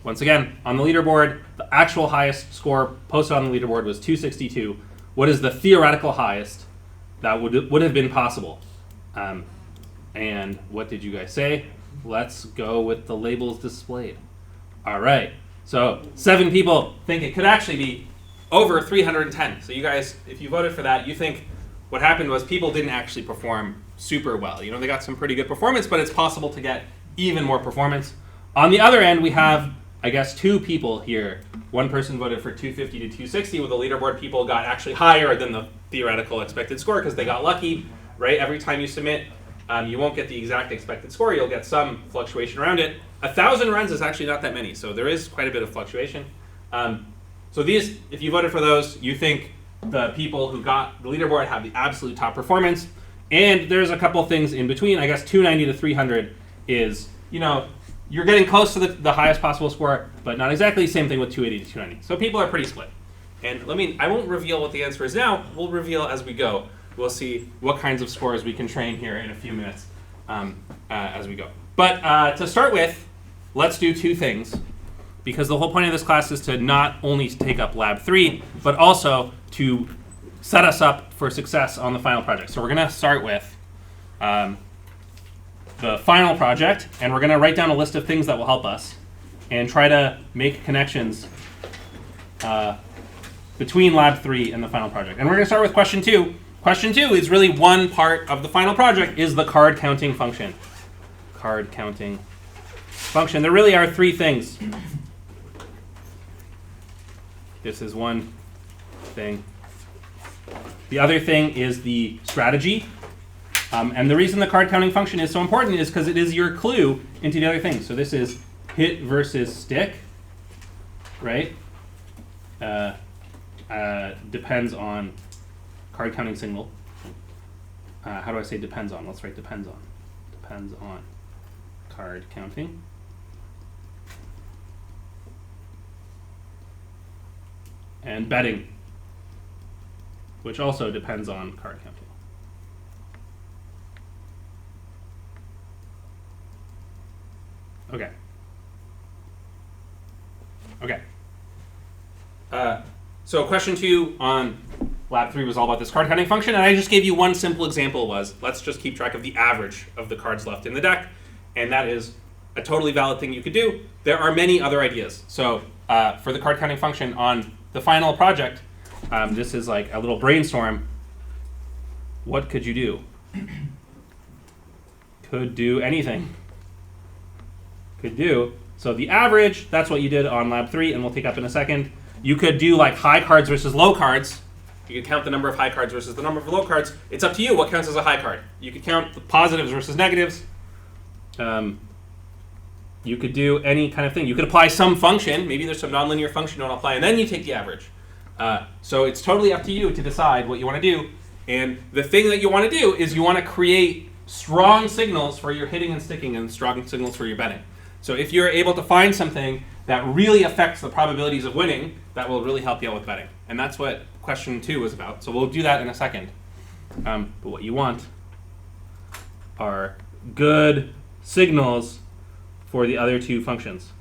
once again, on the leaderboard, the actual highest score posted on the leaderboard was 262. What is the theoretical highest that would have been possible? And what did you guys say? Let's go with the labels displayed. All right. So 7 people think it could actually be over 310. So you guys, if you voted for that, you think what happened was people didn't actually perform super well. They got some pretty good performance, but it's possible to get even more performance. On the other end, we have, I guess, 2 people here. One person voted for 250 to 260, with the leaderboard people got actually higher than the theoretical expected score because they got lucky, right? Every time you submit, you won't get the exact expected score. You'll get some fluctuation around it. 1,000 runs is actually not that many, so there is quite a bit of fluctuation. So these, if you voted for those, you think the people who got the leaderboard have the absolute top performance. And there's a couple things in between. I guess 290 to 300 is, you're getting close to the highest possible score, but not exactly. Same thing with 280 to 290. So people are pretty split. And I won't reveal what the answer is now. We'll reveal as we go. We'll see what kinds of scores we can train here in a few minutes as we go. But to start with, let's do 2 things. Because the whole point of this class is to not only take up Lab 3, but also to set us up for success on the final project. So we're going to start with the final project, and we're going to write down a list of things that will help us and try to make connections between Lab 3 and the final project. And we're going to start with question 2. Question 2 is really one part of the final project, is the card counting function. Card counting function. There really are 3 things. This is one thing. The other thing is the strategy. And the reason the card counting function is so important is because it is your clue into the other things. So this is hit versus stick, right? Depends on card counting signal. How do I say depends on? Let's write depends on. Depends on card counting. And betting, which also depends on card counting. Okay. So question 2 on Lab 3 was all about this card counting function, and I just gave you one simple example was, let's just keep track of the average of the cards left in the deck, and that is a totally valid thing you could do. There are many other ideas. So for the card counting function on the final project, this is like a little brainstorm. What could you do? Could do anything. Could do. So the average, that's what you did on Lab 3, and we'll take up in a second. You could do like high cards versus low cards. You could count the number of high cards versus the number of low cards. It's up to you what counts as a high card. You could count the positives versus negatives. You could do any kind of thing. You could apply some function. Maybe there's some nonlinear function you want to apply, and then you take the average. So it's totally up to you to decide what you want to do. And the thing that you want to do is you want to create strong signals for your hitting and sticking and strong signals for your betting. So if you're able to find something that really affects the probabilities of winning, that will really help you out with betting. And that's what question 2 was about. So we'll do that in a second. But what you want are good signals for the other 2 functions.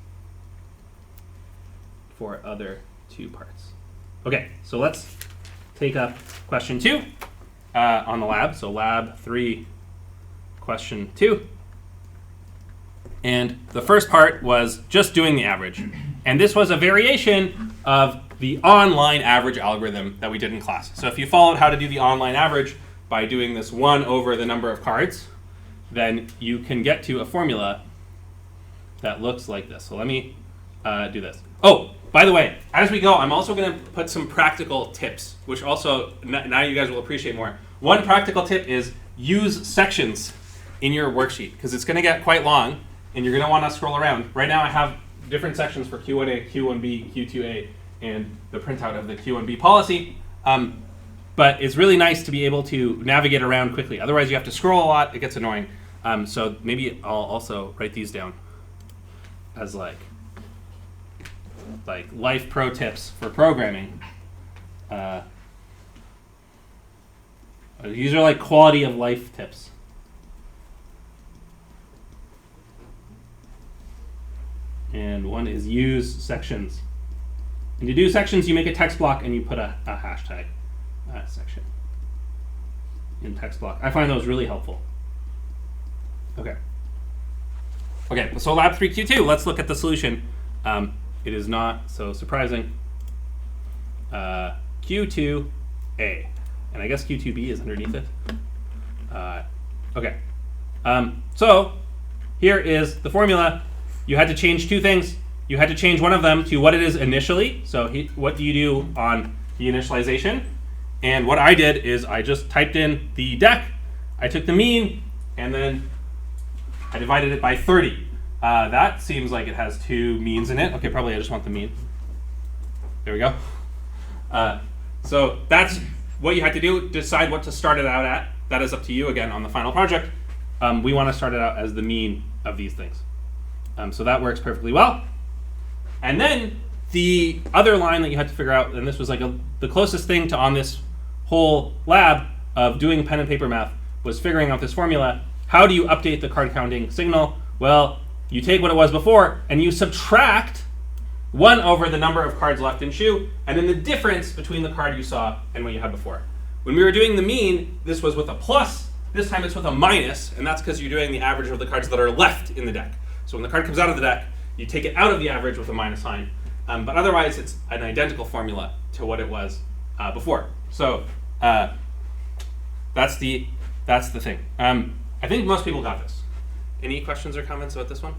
For other 2 parts. Okay, so let's take up question 2 on the lab. So Lab 3, question 2. And the first part was just doing the average. And this was a variation of the online average algorithm that we did in class. So if you followed how to do the online average by doing this 1 over the number of cards, then you can get to a formula that looks like this. So let me do this. Oh, by the way, as we go, I'm also going to put some practical tips, which also now you guys will appreciate more. One practical tip is use sections in your worksheet, because it's going to get quite long, and you're going to want to scroll around. Right now I have different sections for Q1A, Q1B, Q2A, and the printout of the Q1B policy. But it's really nice to be able to navigate around quickly. Otherwise you have to scroll a lot, it gets annoying. So maybe I'll also write these down as like life pro tips for programming. These are like quality of life tips. and one is use sections. And to do sections, you make a text block and you put a hashtag section in text block. I find those really helpful. Okay. Okay, so lab 3Q2, let's look at the solution. It is not so surprising. Q2A, and I guess Q2B is underneath it. Okay, so here is the formula. You had to change two things. You had to change one of them to what it is initially. So what do you do on the initialization? And what I did is I just typed in the deck. I took the mean, and then I divided it by 30. That seems like it has two means in it. Okay, probably I just want the mean. There we go. So that's what you had to do. Decide what to start it out at. That is up to you, again, on the final project. We want to start it out as the mean of these things. So that works perfectly well. And then the other line that you had to figure out, and this was like the closest thing to on this whole lab of doing pen and paper math, was figuring out this formula. How do you update the card counting signal? Well, you take what it was before and you subtract 1 over the number of cards left in shoe, and then the difference between the card you saw and what you had before. When we were doing the mean, this was with a plus. This time it's with a minus, and that's because you're doing the average of the cards that are left in the deck. So when the card comes out of the deck, you take it out of the average with a minus sign. But otherwise, it's an identical formula to what it was before. So that's the thing. I think most people got this. Any questions or comments about this one?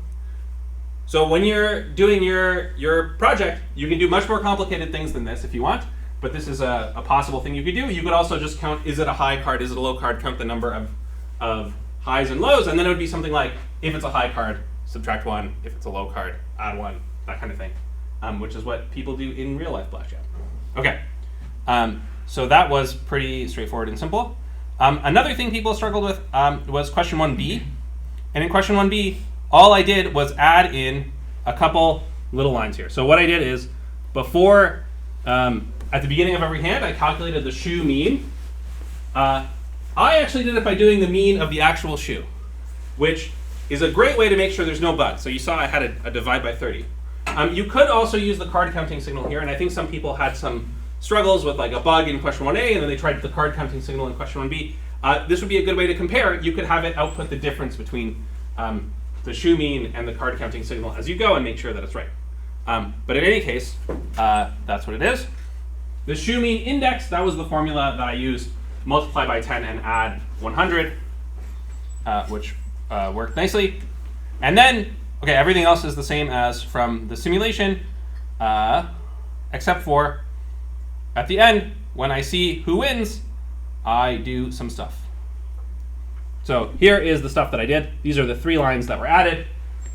So when you're doing your project, you can do much more complicated things than this if you want. But this is a possible thing you could do. You could also just count, is it a high card, is it a low card, count the number of highs and lows, and then it would be something like, if it's a high card, subtract 1, if it's a low card, add 1, that kind of thing, which is what people do in real life blackjack. Okay, so that was pretty straightforward and simple. Another thing people struggled with was question 1b, and in question 1b, all I did was add in a couple little lines here. So what I did is, before, at the beginning of every hand, I calculated the shoe mean. I actually did it by doing the mean of the actual shoe, which is a great way to make sure there's no bug. So you saw I had a divide by 30. You could also use the card counting signal here, and I think some people had some struggles with like a bug in question 1a, and then they tried the card counting signal in question 1b. This would be a good way to compare. You could have it output the difference between the shoe mean and the card counting signal as you go and make sure that it's right. But in any case, that's what it is. The shoe mean index, that was the formula that I used. Multiply by 10 and add 100, which worked nicely. And then, okay, everything else is the same as from the simulation, except for at the end, when I see who wins, I do some stuff. So here is the stuff that I did. These are the 3 lines that were added.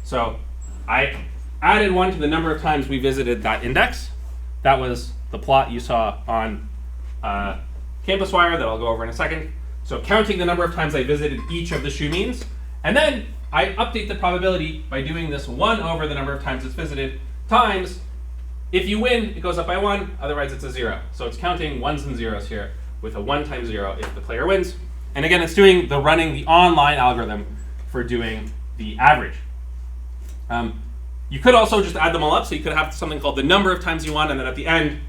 So I added 1 to the number of times we visited that index. That was the plot you saw on CampusWire that I'll go over in a second. So counting the number of times I visited each of the shoe means. And then I update the probability by doing this 1 over the number of times it's visited times, if you win, it goes up by 1, otherwise it's a 0. So it's counting 1s and 0s here with a 1 times 0 if the player wins. And again, it's doing running the online algorithm for doing the average. You could also just add them all up, so you could have something called the number of times you won, and then at the end,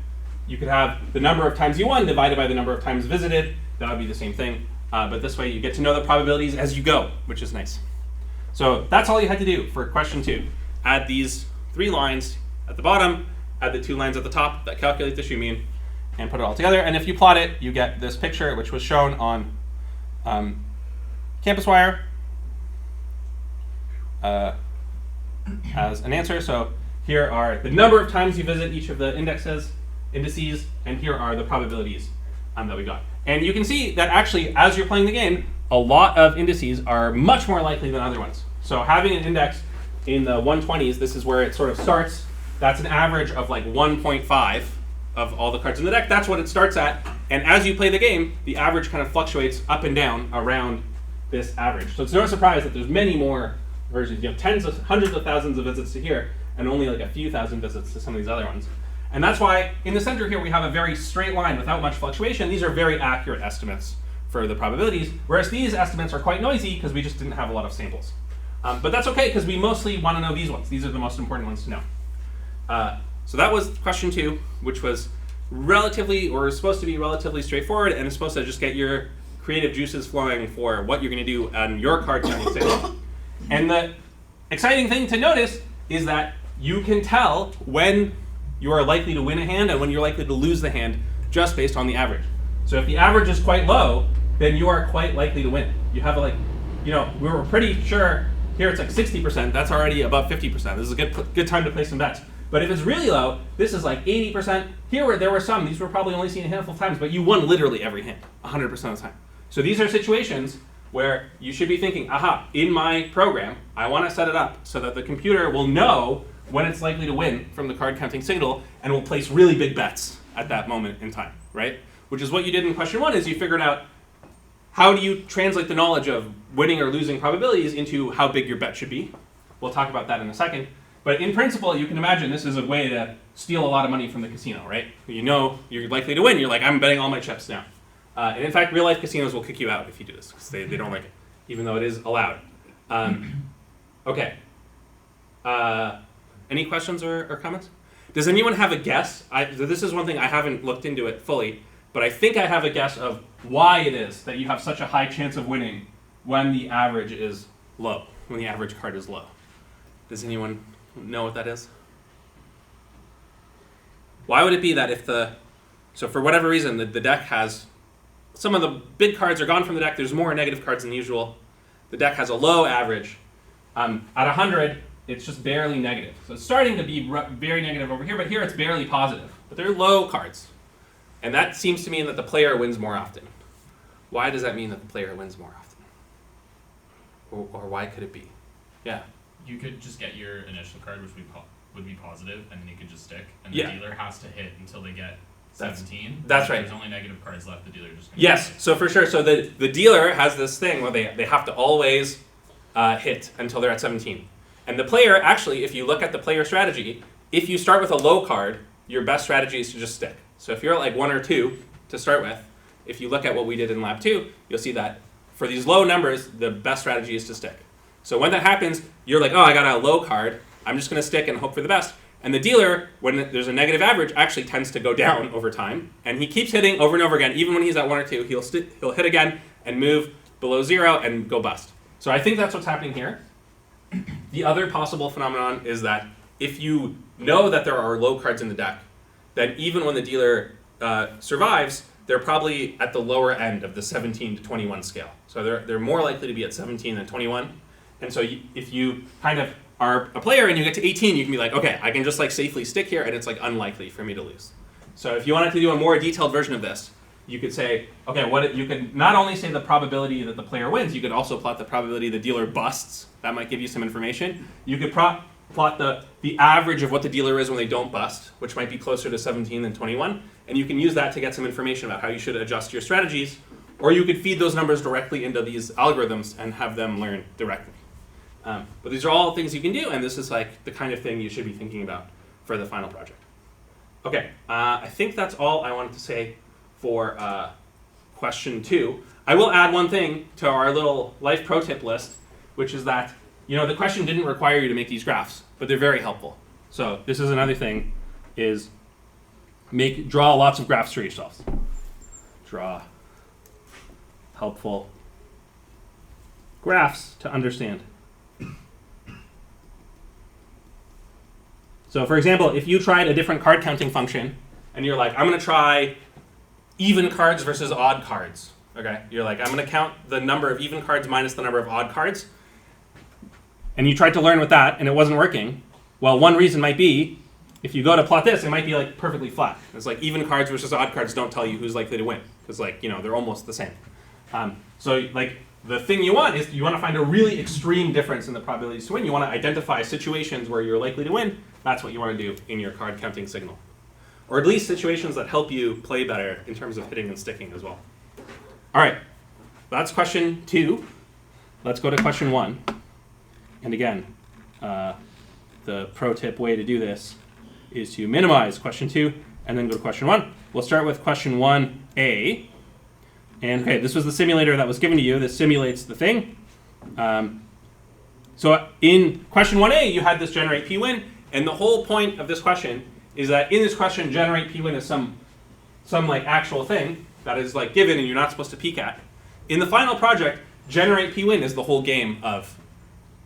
you could have the number of times you won divided by the number of times visited. That would be the same thing. But this way, you get to know the probabilities as you go, which is nice. So that's all you had to do for question 2. Add these 3 lines at the bottom, add the 2 lines at the top that calculate the shoe mean, and put it all together. And if you plot it, you get this picture, which was shown on CampusWire as an answer. So here are the number of times you visit each of the indices, and here are the probabilities that we got. And you can see that actually, as you're playing the game, a lot of indices are much more likely than other ones. So having an index in the 120s, this is where it sort of starts. That's an average of like 1.5 of all the cards in the deck. That's what it starts at. And as you play the game, the average kind of fluctuates up and down around this average. So it's no surprise that there's many more versions. You have hundreds of thousands of visits to here, and only like a few thousand visits to some of these other ones. And that's why in the center here we have a very straight line without much fluctuation. These are very accurate estimates for the probabilities, whereas these estimates are quite noisy because we just didn't have a lot of samples. But that's okay, because we mostly want to know these ones. These are the most important ones to know. So that was question 2, which was relatively, or supposed to be relatively straightforward, and it's supposed to just get your creative juices flowing for what you're going to do on your card counting signal. And the exciting thing to notice is that you can tell when you are likely to win a hand and when you're likely to lose the hand just based on the average. So if the average is quite low, then you are quite likely to win. You have we were pretty sure here it's like 60%. That's already above 50%. This is a good time to place some bets. But if it's really low, this is like 80%. Here where there were some, these were probably only seen a handful of times, but you won literally every hand, 100% of the time. So these are situations where you should be thinking, aha, in my program, I want to set it up so that the computer will know when it's likely to win from the card counting signal and will place really big bets at that moment in time, right? Which is what you did in question 1, is you figured out how do you translate the knowledge of winning or losing probabilities into how big your bet should be. We'll talk about that in a second. But in principle, you can imagine this is a way to steal a lot of money from the casino, right? You know you're likely to win. You're like, I'm betting all my chips now. And in fact, real-life casinos will kick you out if you do this, because they don't like it, even though it is allowed. Okay. Any questions or comments? Does anyone have a guess? This is one thing I haven't looked into it fully, but I think I have a guess of why it is that you have such a high chance of winning when the average is low, when the average card is low. Does anyone know what that is? Why would it be that so for whatever reason, the deck has, some of the big cards are gone from the deck, there's more negative cards than usual, the deck has a low average. At 100, it's just barely negative. So it's starting to be very negative over here, but here it's barely positive. But they're low cards. And that seems to mean that the player wins more often. Why does that mean that the player wins more often? Or why could it be? Yeah. You could just get your initial card, which would be positive, and then you could just stick. And the dealer has to hit until they get 17. That's right. If there's only negative cards left, the dealer just... Yes, so for sure. So the dealer has this thing where they have to always hit until they're at 17. And the player, actually, if you look at the player strategy, if you start with a low card, your best strategy is to just stick. So if you're at like 1 or 2 to start with, if you look at what we did in Lab 2, you'll see that for these low numbers, the best strategy is to stick. So when that happens, you're like, oh, I got a low card. I'm just going to stick and hope for the best. And the dealer, when there's a negative average, actually tends to go down over time. And he keeps hitting over and over again. Even when he's at 1 or 2, he'll hit again and move below 0 and go bust. So I think that's what's happening here. The other possible phenomenon is that if you know that there are low cards in the deck, then even when the dealer survives, they're probably at the lower end of the 17 to 21 scale. So they're more likely to be at 17 than 21. And so if you kind of are a player and you get to 18, you can be like, okay, I can just like safely stick here, and it's like unlikely for me to lose. So if you wanted to do a more detailed version of this, you could say, okay, you could not only say the probability that the player wins, you could also plot the probability the dealer busts. That might give you some information. You could plot the average of what the dealer is when they don't bust, which might be closer to 17 than 21, and you can use that to get some information about how you should adjust your strategies, or you could feed those numbers directly into these algorithms and have them learn directly. But these are all things you can do, and this is like the kind of thing you should be thinking about for the final project. Okay, I think that's all I wanted to say for question 2. I will add one thing to our little life pro tip list, which is that the question didn't require you to make these graphs, but they're very helpful. So this is another thing, is draw lots of graphs for yourselves. Draw helpful graphs to understand. So for example, if you tried a different card counting function, and you're like, I'm going to try even cards versus odd cards. Okay, you're like, I'm going to count the number of even cards minus the number of odd cards. And you tried to learn with that, and it wasn't working. Well, one reason might be, if you go to plot this, it might be like perfectly flat. It's like even cards versus odd cards don't tell you who's likely to win, because they're almost the same. So like the thing you want is you want to find a really extreme difference in the probabilities to win. You want to identify situations where you're likely to win. That's what you want to do in your card counting signal. Or at least situations that help you play better in terms of hitting and sticking as well. All right, that's question 2. Let's go to question 1. And again, the pro tip way to do this is to minimize question 2 and then go to question 1. We'll start with question 1A. And okay, this was the simulator that was given to you. This simulates the thing. So in question 1a, you had this generate p-win, and the whole point of this question is that in this question, generate p-win is some like actual thing that is like given and you're not supposed to peek at. In the final project, generate p-win is the whole game of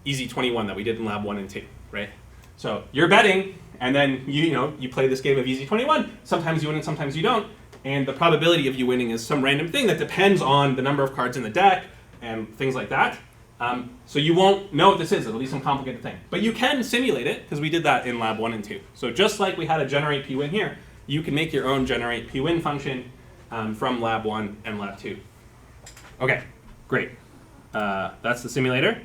Easy 21 that we did in lab 1 and 2, right? So you're betting, and then you play this game of Easy 21. Sometimes you win and sometimes you don't. And the probability of you winning is some random thing that depends on the number of cards in the deck and things like that. So you won't know what this is. It'll be some complicated thing. But you can simulate it, because we did that in lab 1 and 2. So just like we had a generate p-win here, you can make your own generate p-win function from lab 1 and lab 2. Okay, great. That's the simulator.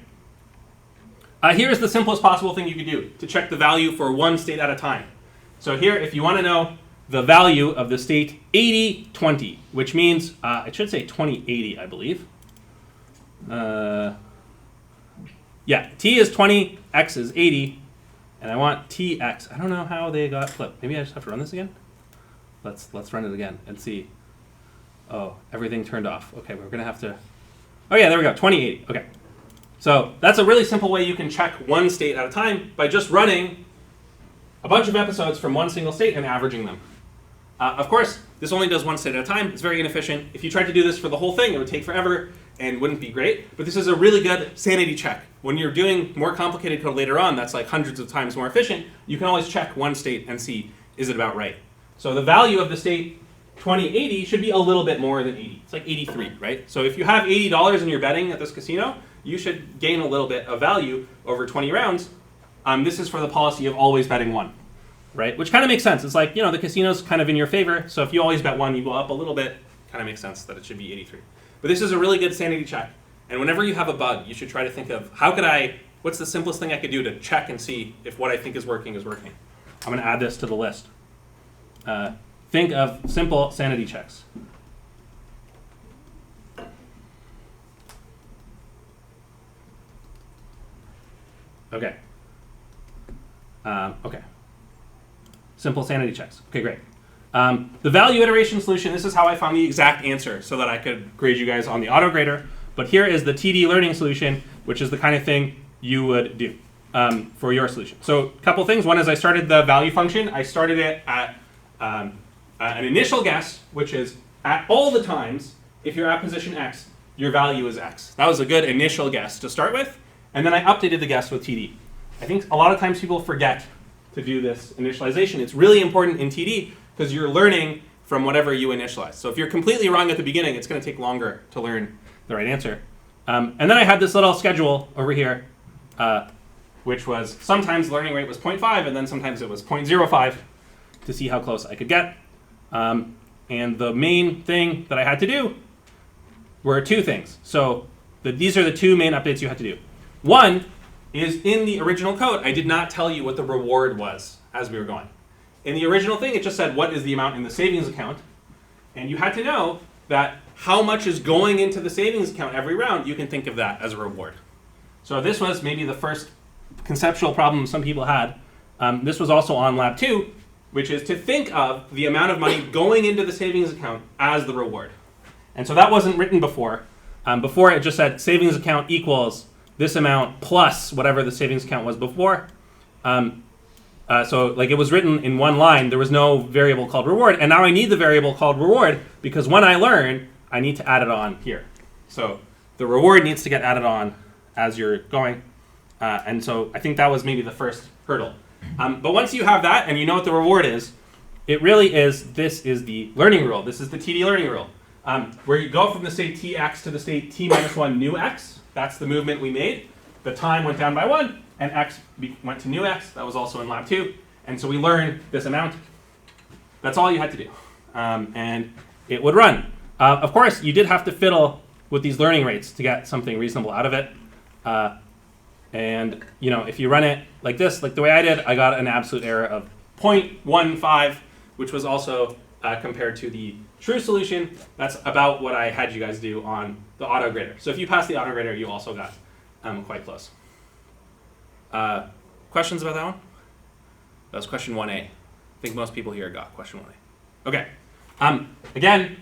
Here is the simplest possible thing you could do to check the value for one state at a time. So here, if you want to know the value of the state 8020, which means, it should say 2080, I believe. Yeah, t is 20, x is 80, and I want tx. I don't know how they got flipped. Maybe I just have to run this again? Let's run it again and see. Oh, everything turned off. Okay, we're going to have to... Oh yeah, there we go, 2080. Okay. So that's a really simple way you can check one state at a time by just running a bunch of episodes from one single state and averaging them. Of course, this only does one state at a time. It's very inefficient. If you tried to do this for the whole thing, it would take forever and wouldn't be great. But this is a really good sanity check. When you're doing more complicated code later on, that's like hundreds of times more efficient, you can always check one state and see, is it about right? So the value of the state 2080 should be a little bit more than 80. It's like 83, right? So if you have $80 and you're betting at this casino, you should gain a little bit of value over 20 rounds. This is for the policy of always betting one, right? Which kind of makes sense. It's like, the casino's kind of in your favor. So if you always bet one, you go up a little bit. Kind of makes sense that it should be 83. But this is a really good sanity check. And whenever you have a bug, you should try to think of, what's the simplest thing I could do to check and see if what I think is working is working? I'm going to add this to the list. Think of simple sanity checks. Okay. Okay. Simple sanity checks. Okay, great. The value iteration solution, this is how I found the exact answer so that I could grade you guys on the auto grader. But here is the TD learning solution, which is the kind of thing you would do for your solution. So a couple things. One is I started the value function. I started it at an initial guess, which is at all the times, if you're at position X, your value is X. That was a good initial guess to start with. And then I updated the guess with TD. I think a lot of times people forget to do this initialization. It's really important in TD because you're learning from whatever you initialize. So if you're completely wrong at the beginning, it's going to take longer to learn the right answer. And then I had this little schedule over here, which was sometimes learning rate was 0.5, and then sometimes it was 0.05 to see how close I could get. And the main thing that I had to do were two things. So these are the two main updates you had to do. One is in the original code, I did not tell you what the reward was as we were going. In the original thing, it just said, what is the amount in the savings account? And you had to know that how much is going into the savings account every round, you can think of that as a reward. So this was maybe the first conceptual problem some people had. This was also on lab 2, which is to think of the amount of money going into the savings account as the reward. And so that wasn't written before. Before it just said savings account equals this amount plus whatever the savings account was before. So like it was written in one line, there was no variable called reward, and now I need the variable called reward because when I learn, I need to add it on here. So the reward needs to get added on as you're going, and so I think that was maybe the first hurdle. But once you have that and you know what the reward is, it really is, this is the learning rule. This is the TD learning rule, where you go from the state tx to the state t minus 1 new x. That's the movement we made. The time went down by 1, and x went to new x. That was also in lab 2. And so we learned this amount. That's all you had to do. And it would run. Of course, you did have to fiddle with these learning rates to get something reasonable out of it. And if you run it like this, like the way I did, I got an absolute error of 0.15, which was also compared to the true solution. That's about what I had you guys do on the auto grader. So if you passed the auto grader, you also got quite close. Questions about that one? That was question 1A. I think most people here got question 1A. Okay. Again,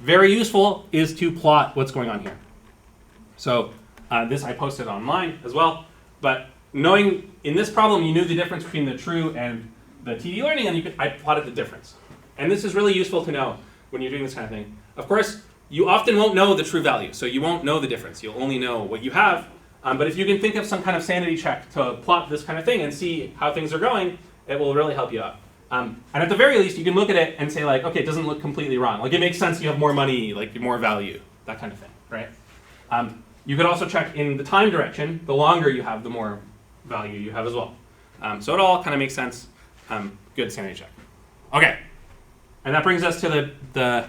very useful is to plot what's going on here. So this I posted online as well. But knowing in this problem, you knew the difference between the true and the TD learning, and I plotted the difference. And this is really useful to know when you're doing this kind of thing. Of course, you often won't know the true value, so you won't know the difference. You'll only know what you have. But if you can think of some kind of sanity check to plot this kind of thing and see how things are going, it will really help you out. And at the very least, you can look at it and say, like, okay, it doesn't look completely wrong. Like, it makes sense you have more money, like, more value, that kind of thing, right? You could also check in the time direction. The longer you have, the more value you have as well. So it all kind of makes sense. Good sanity check. Okay. And that brings us to the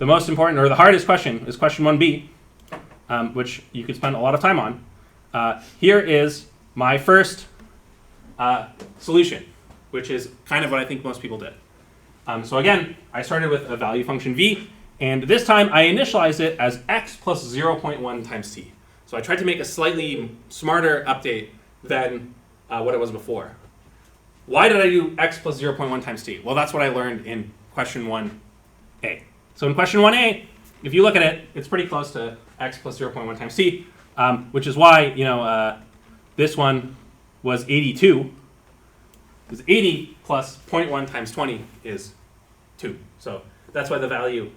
most important, or the hardest question, is question 1b, which you could spend a lot of time on. Here is my first solution, which is kind of what I think most people did. So again, I started with a value function v, and this time I initialized it as x plus 0.1 times t. So I tried to make a slightly smarter update than what it was before. Why did I do x plus 0.1 times t? Well, that's what I learned in question 1a. So in question 1a, if you look at it, it's pretty close to x plus 0.1 times t, which is why this one was 82. Because 80 plus 0.1 times 20 is 2. So that's why the value.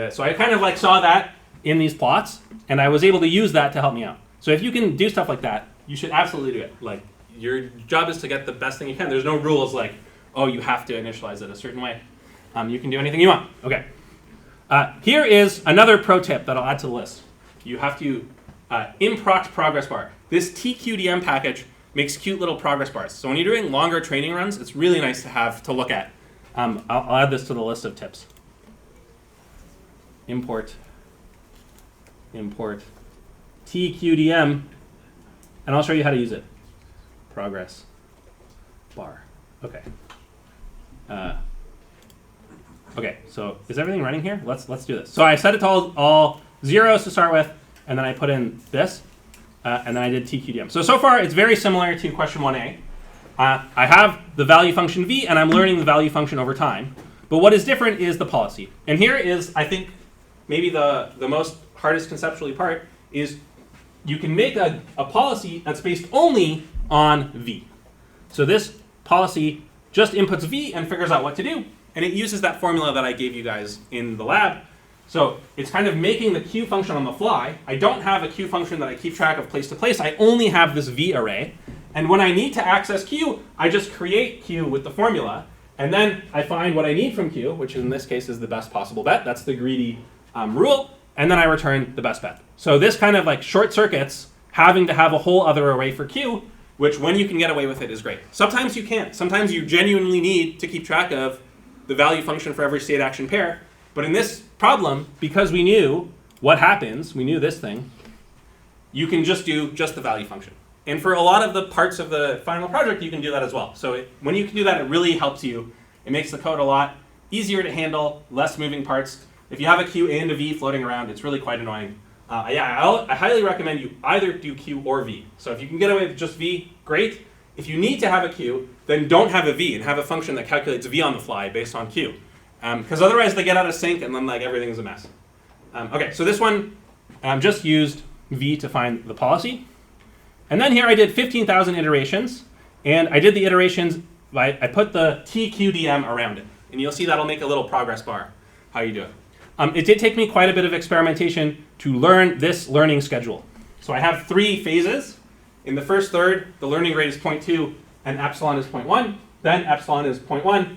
So I kind of like saw that in these plots, and I was able to use that to help me out. So if you can do stuff like that, you should absolutely do it. Like, your job is to get the best thing you can. There's no rules like, oh, you have to initialize it a certain way. You can do anything you want. Okay. Here is another pro tip that I'll add to the list. You have to improct progress bar. This TQDM package makes cute little progress bars. So when you're doing longer training runs, it's really nice to have to look at. I'll add this to the list of tips. Import TQDM, and I'll show you how to use it. Progress bar. Okay. Okay, so is everything running here? Let's do this. So I set it to all zeros to start with, and then I put in this, and then I did TQDM. So far it's very similar to question 1a. I have the value function v, and I'm learning the value function over time. But what is different is the policy. And here is, I think, maybe the most hardest conceptually part is you can make a policy that's based only on v. So this policy just inputs v and figures out what to do. And it uses that formula that I gave you guys in the lab. So it's kind of making the Q function on the fly. I don't have a Q function that I keep track of place to place. I only have this V array. And when I need to access Q, I just create Q with the formula. And then I find what I need from Q, which in this case is the best possible bet. That's the greedy rule. And then I return the best bet. So this kind of like short circuits having to have a whole other array for Q, which when you can get away with it is great. Sometimes you can't. Sometimes you genuinely need to keep track of the value function for every state action pair. But in this problem, because we knew what happens, we knew this thing, you can just do just the value function. And for a lot of the parts of the final project, you can do that as well. So when you can do that, it really helps you. It makes the code a lot easier to handle, less moving parts. If you have a Q and a V floating around, it's really quite annoying. I highly recommend you either do Q or V. So if you can get away with just V, great. If you need to have a Q, then don't have a V and have a function that calculates V on the fly based on Q. Because otherwise they get out of sync and then like everything is a mess. Okay, so this one just used V to find the policy. And then here I did 15,000 iterations. And I did the iterations I put the TQDM around it. And you'll see that'll make a little progress bar, how you do it. It did take me quite a bit of experimentation to learn this learning schedule. So I have 3 phases. In the first third, the learning rate is 0.2 and epsilon is 0.1. Then epsilon is 0.1.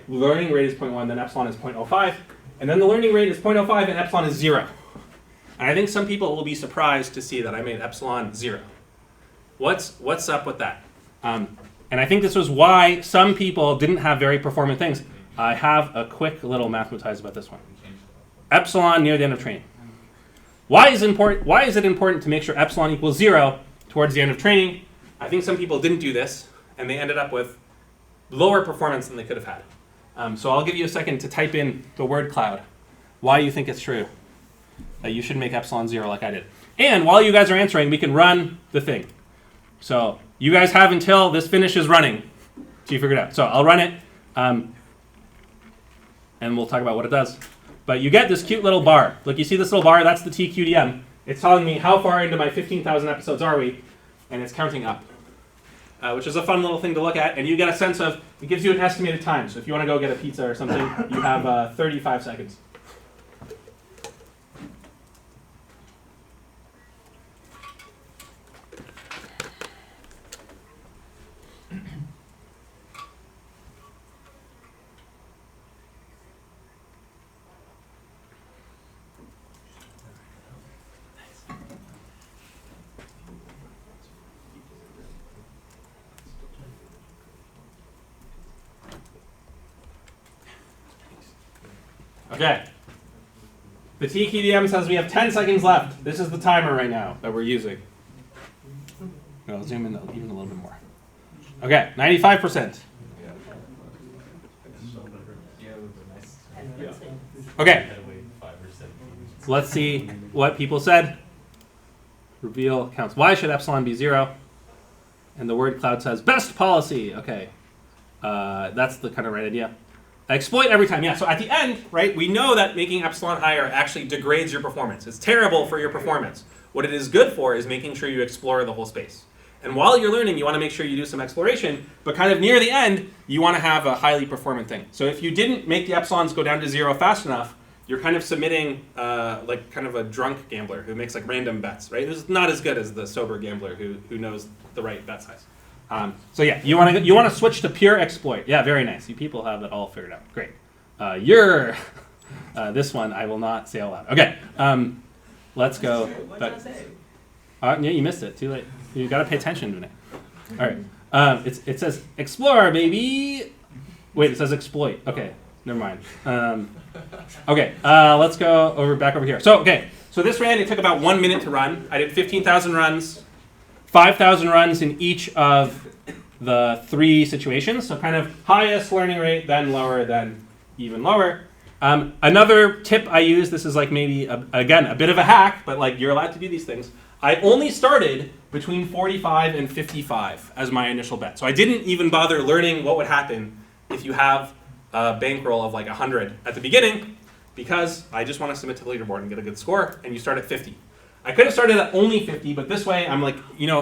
Learning rate is 0.1, then epsilon is 0.05. And then the learning rate is 0.05 and epsilon is 0. And I think some people will be surprised to see that I made epsilon 0. What's up with that? And I think this was why some people didn't have very performant things. I have a quick little mathematize about this one. Epsilon near the end of training. Why is it important to make sure epsilon equals 0 towards the end of training? I think some people didn't do this, and they ended up with lower performance than they could have had. So I'll give you a second to type in the word cloud, why you think it's true that you should make epsilon 0 like I did. And while you guys are answering, we can run the thing. So you guys have until this finishes running to figure it out. So I'll run it, and we'll talk about what it does. But you get this cute little bar. Look, you see this little bar? That's the TQDM. It's telling me how far into my 15,000 episodes are we. and it's counting up, which is a fun little thing to look at. And you get a sense of, it gives you an estimated time. So if you want to go get a pizza or something, you have 35 seconds. Okay. The TKDM says we have 10 seconds left. This is the timer right now that we're using. I'll zoom in even a little bit more. Okay, 95%. Okay. So let's see what people said. Reveal counts. Why should epsilon be 0? And the word cloud says best policy. Okay. That's the kind of right idea. Exploit every time. Yeah, so at the end, right, we know that making epsilon higher actually degrades your performance. It's terrible for your performance. What it is good for is making sure you explore the whole space. And while you're learning, you want to make sure you do some exploration, but kind of near the end, you want to have a highly performant thing. So if you didn't make the epsilons go down to 0 fast enough, you're kind of submitting like kind of a drunk gambler who makes like random bets, right? Who's not as good as the sober gambler who knows the right bet size. So yeah, you want to switch to pure exploit. Yeah, very nice. You people have that all figured out. Great. This one I will not say out loud. Okay. Let's go. Yeah, you missed it. Too late. You got to pay attention to it. All right. It says explore, baby. Wait, it says exploit. Okay, never mind. Okay. Let's go back over here. So this ran. It took about 1 minute to run. I did 15,000 runs. 5,000 runs in each of the 3 situations. So kind of highest learning rate, then lower, then even lower. Another tip I use, this is like maybe, again, a bit of a hack, but like you're allowed to do these things. I only started between 45 and 55 as my initial bet. So I didn't even bother learning what would happen if you have a bankroll of like 100 at the beginning, because I just want to submit to the leaderboard and get a good score, and you start at 50. I could have started at only 50, but this way I'm like,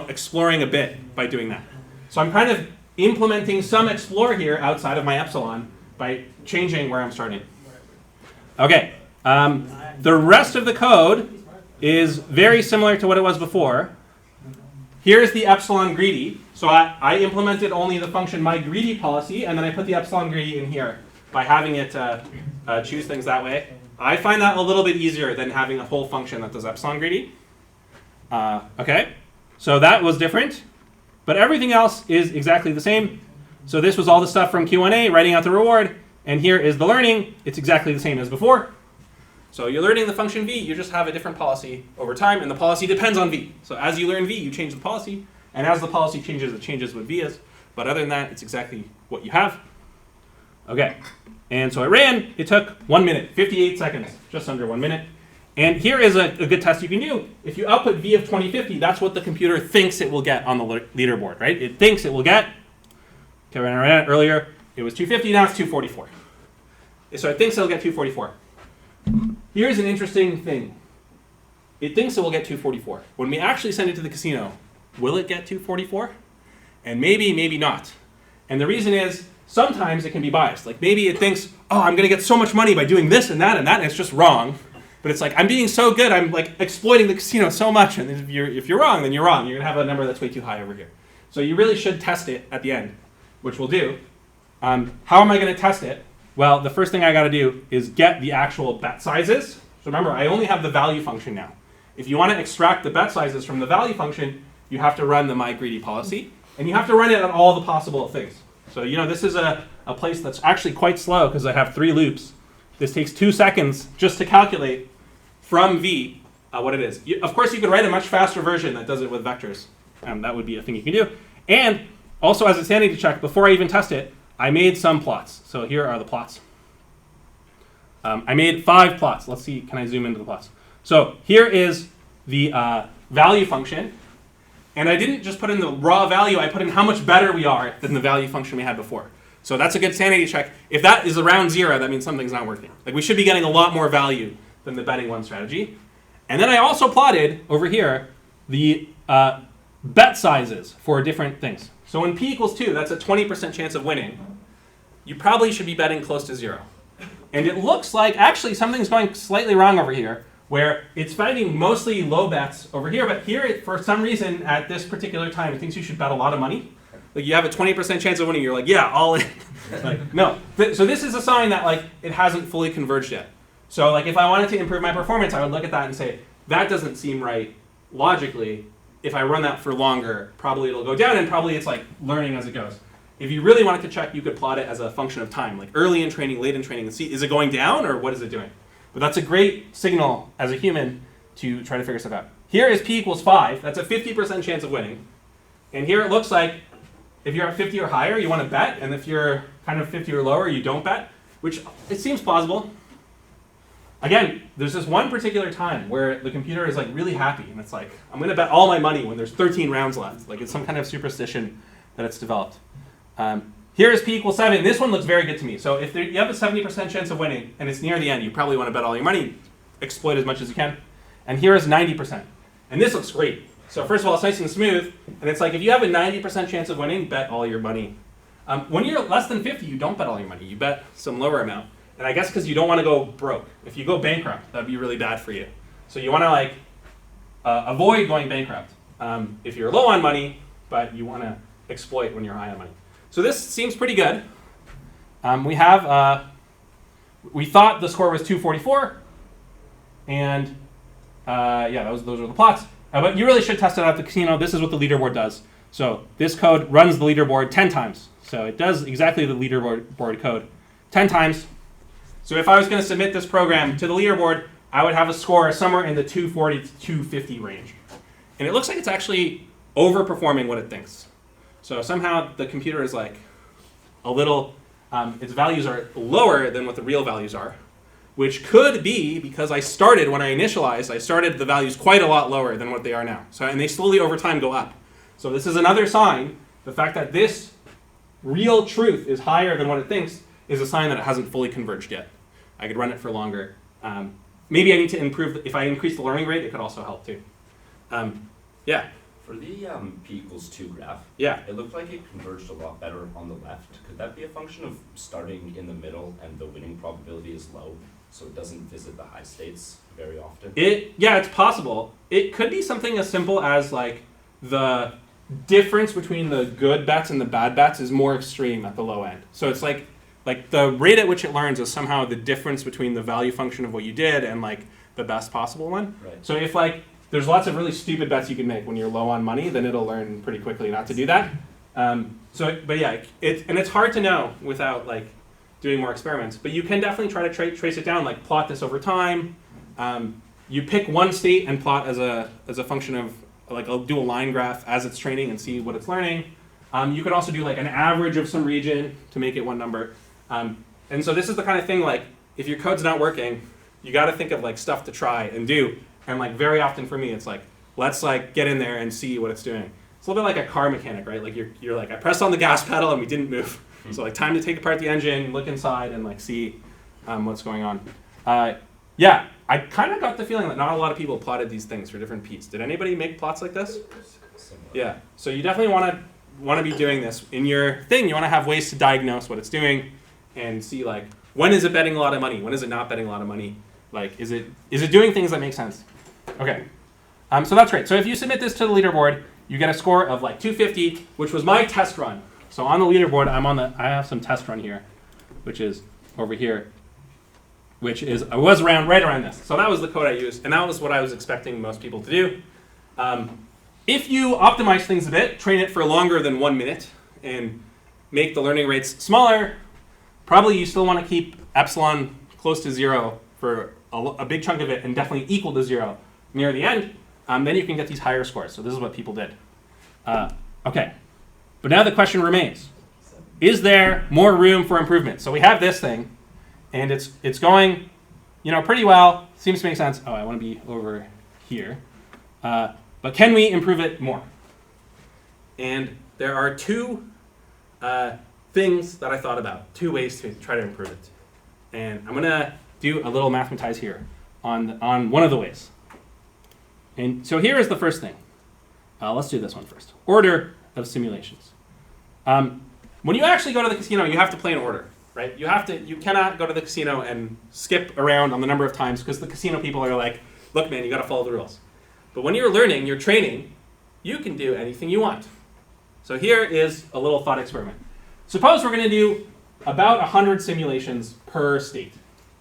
exploring a bit by doing that. So I'm kind of implementing some explore here outside of my epsilon by changing where I'm starting. Okay, the rest of the code is very similar to what it was before. Here's the epsilon greedy. So I implemented only the function myGreedy policy, and then I put the epsilon greedy in here by having it choose things that way. I find that a little bit easier than having a whole function that does epsilon greedy. Okay, so that was different, but everything else is exactly the same. So this was all the stuff from Q&A, writing out the reward, and here is the learning. It's exactly the same as before. So you're learning the function v, you just have a different policy over time, and the policy depends on v. So as you learn v, you change the policy, and as the policy changes, it changes what v is. But other than that, it's exactly what you have. Okay. And so it ran. It took 1 minute, 58 seconds, just under 1 minute. And here is a good test you can do. If you output v of 2050, that's what the computer thinks it will get on the leaderboard, right? It thinks it will get. Okay, when I ran it earlier, it was 250, now it's 244. So it thinks it'll get 244. Here's an interesting thing. It thinks it will get 244. When we actually send it to the casino, will it get 244? And maybe not. And the reason is, sometimes it can be biased. Like maybe it thinks, oh, I'm going to get so much money by doing this and that, and it's just wrong. But it's like, I'm being so good, I'm like exploiting the casino so much, and if you're wrong, then you're wrong. You're going to have a number that's way too high over here. So you really should test it at the end, which we'll do. How am I going to test it? Well, the first thing I got to do is get the actual bet sizes. So remember, I only have the value function now. If you want to extract the bet sizes from the value function, you have to run the myGreedy policy, and you have to run it on all the possible things. So this is a place that's actually quite slow because I have 3 loops. This takes 2 seconds just to calculate from v what it is. Of course, you could write a much faster version that does it with vectors. That would be a thing you can do. And also, as a sanity check, before I even test it, I made some plots. So here are the plots. I made 5 plots. Let's see, can I zoom into the plots? So here is the value function. And I didn't just put in the raw value, I put in how much better we are than the value function we had before. So that's a good sanity check. If that is around 0, that means something's not working. Like we should be getting a lot more value than the betting one strategy. And then I also plotted over here the bet sizes for different things. So when p equals 2, that's a 20% chance of winning. You probably should be betting close to 0. And it looks like actually something's going slightly wrong over here, where it's finding mostly low bets over here, but here, for some reason, at this particular time, it thinks you should bet a lot of money. Like you have a 20% chance of winning, you're like, yeah, all in. Like, no. So this is a sign that like it hasn't fully converged yet. So like if I wanted to improve my performance, I would look at that and say, that doesn't seem right logically. If I run that for longer, probably it'll go down, and probably it's like learning as it goes. If you really wanted to check, you could plot it as a function of time, like early in training, late in training, and see, is it going down or what is it doing? But that's a great signal as a human to try to figure stuff out. Here is p equals 5. That's a 50% chance of winning. And here it looks like if you're at 50 or higher, you want to bet, and if you're kind of 50 or lower, you don't bet, which it seems plausible. Again, there's this one particular time where the computer is like really happy, and it's like, I'm going to bet all my money when there's 13 rounds left. Like it's some kind of superstition that it's developed. Here is p equals 7. This one looks very good to me. So if you have a 70% chance of winning, and it's near the end, you probably want to bet all your money, exploit as much as you can. And here is 90%. And this looks great. So first of all, it's nice and smooth, and it's like if you have a 90% chance of winning, bet all your money. When you're less than 50, you don't bet all your money. You bet some lower amount. And I guess because you don't want to go broke. If you go bankrupt, that'd be really bad for you. So you want to like avoid going bankrupt if you're low on money, but you want to exploit when you're high on money. So this seems pretty good. We thought the score was 244, and yeah, those are the plots. But you really should test it out at the casino. This is what the leaderboard does. So this code runs the leaderboard 10 times. So it does exactly the leaderboard code 10 times. So if I was going to submit this program to the leaderboard, I would have a score somewhere in the 240 to 250 range. And it looks like it's actually overperforming what it thinks. So somehow the computer is like a little, its values are lower than what the real values are, which could be because when I initialized, I started the values quite a lot lower than what they are now. So, and they slowly over time go up. So this is another sign, the fact that this real truth is higher than what it thinks is a sign that it hasn't fully converged yet. I could run it for longer. Maybe I need to improve, if I increase the learning rate, it could also help too. Yeah. For the p equals 2 graph, Yeah. it looked like it converged a lot better on the left. Could that be a function of starting in the middle and the winning probability is low, so it doesn't visit the high states very often? Yeah, it's possible. It could be something as simple as like the difference between the good bets and the bad bets is more extreme at the low end. So it's like the rate at which it learns is somehow the difference between the value function of what you did and like the best possible one. Right. So if like there's lots of really stupid bets you can make when you're low on money, then it'll learn pretty quickly not to do that. But yeah, it's hard to know without like doing more experiments. But you can definitely try to trace it down, like plot this over time. You pick one state and plot as a function of like I'll do a line graph as it's training and see what it's learning. You could also do like an average of some region to make it one number. And so this is the kind of thing like if your code's not working, you got to think of like stuff to try and do. And like very often for me, it's like let's like get in there and see what it's doing. It's a little bit like a car mechanic, right? Like you're like I pressed on the gas pedal and we didn't move. So like time to take apart the engine, look inside, and like see what's going on. Yeah, I kind of got the feeling that not a lot of people plotted these things for different P's. Did anybody make plots like this? Similar. Yeah. So you definitely want to be doing this in your thing. You want to have ways to diagnose what it's doing and see like when is it betting a lot of money? When is it not betting a lot of money? Like is it doing things that make sense? Okay. So that's great. So if you submit this to the leaderboard, you get a score of like 250, which was my test run. So on the leaderboard, I have some test run here, which is over here, I was right around this. So that was the code I used, and that was what I was expecting most people to do. If you optimize things a bit, train it for longer than 1 minute, and make the learning rates smaller, probably you still want to keep epsilon close to 0 for a big chunk of it, and definitely equal to 0 near the end. Then you can get these higher scores. So this is what people did. Okay. But now the question remains, is there more room for improvement? So we have this thing, and it's going pretty well. Seems to make sense. Oh, I want to be over here. But can we improve it more? And there are two things that I thought about, two ways to try to improve it. And I'm going to do a little mathematize here on one of the ways. And so here is the first thing. let's do this one first. Order of simulations. When you actually go to the casino, you have to play in order, right? You cannot go to the casino and skip around on the number of times because the casino people are like, look, man, you got to follow the rules. But when you're learning, you're training, you can do anything you want. So here is a little thought experiment. Suppose we're going to do about 100 simulations per state.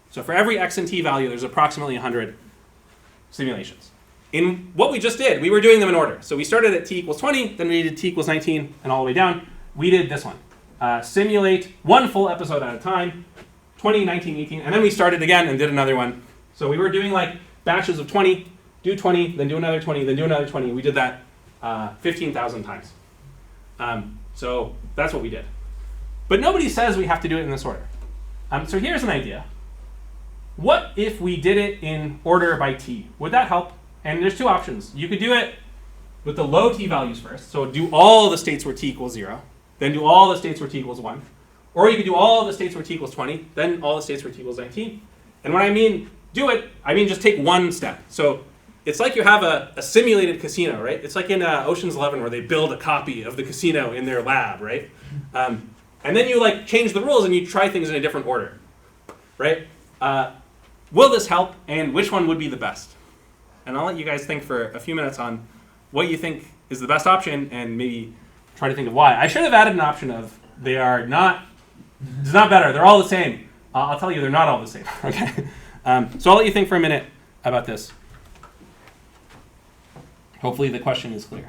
So for every x and t value, there's approximately 100 simulations. In what we just did, we were doing them in order. So we started at t equals 20, then we did t equals 19, and all the way down. We did this one. Simulate one full episode at a time, 20, 19, 18, and then we started again and did another one. So we were doing like batches of 20, do 20, then do another 20, then do another 20. We did that 15,000 times. So that's what we did. But nobody says we have to do it in this order. So here's an idea. What if we did it in order by t? Would that help? And there's two options. You could do it with the low t values first. So do all the states where t equals 0, then do all the states where t equals 1. Or you could do all the states where t equals 20, then all the states where t equals 19. And when I mean do it, I mean just take one step. So it's like you have a simulated casino, right? It's like in Ocean's 11 where they build a copy of the casino in their lab, right? And then you like change the rules and you try things in a different order, right? Will this help, and which one would be the best? And I'll let you guys think for a few minutes on what you think is the best option and maybe try to think of why. I should have added an option of they are not, it's not better, they're all the same. I'll tell you they're not all the same, okay? So I'll let you think for a minute about this. Hopefully the question is clear.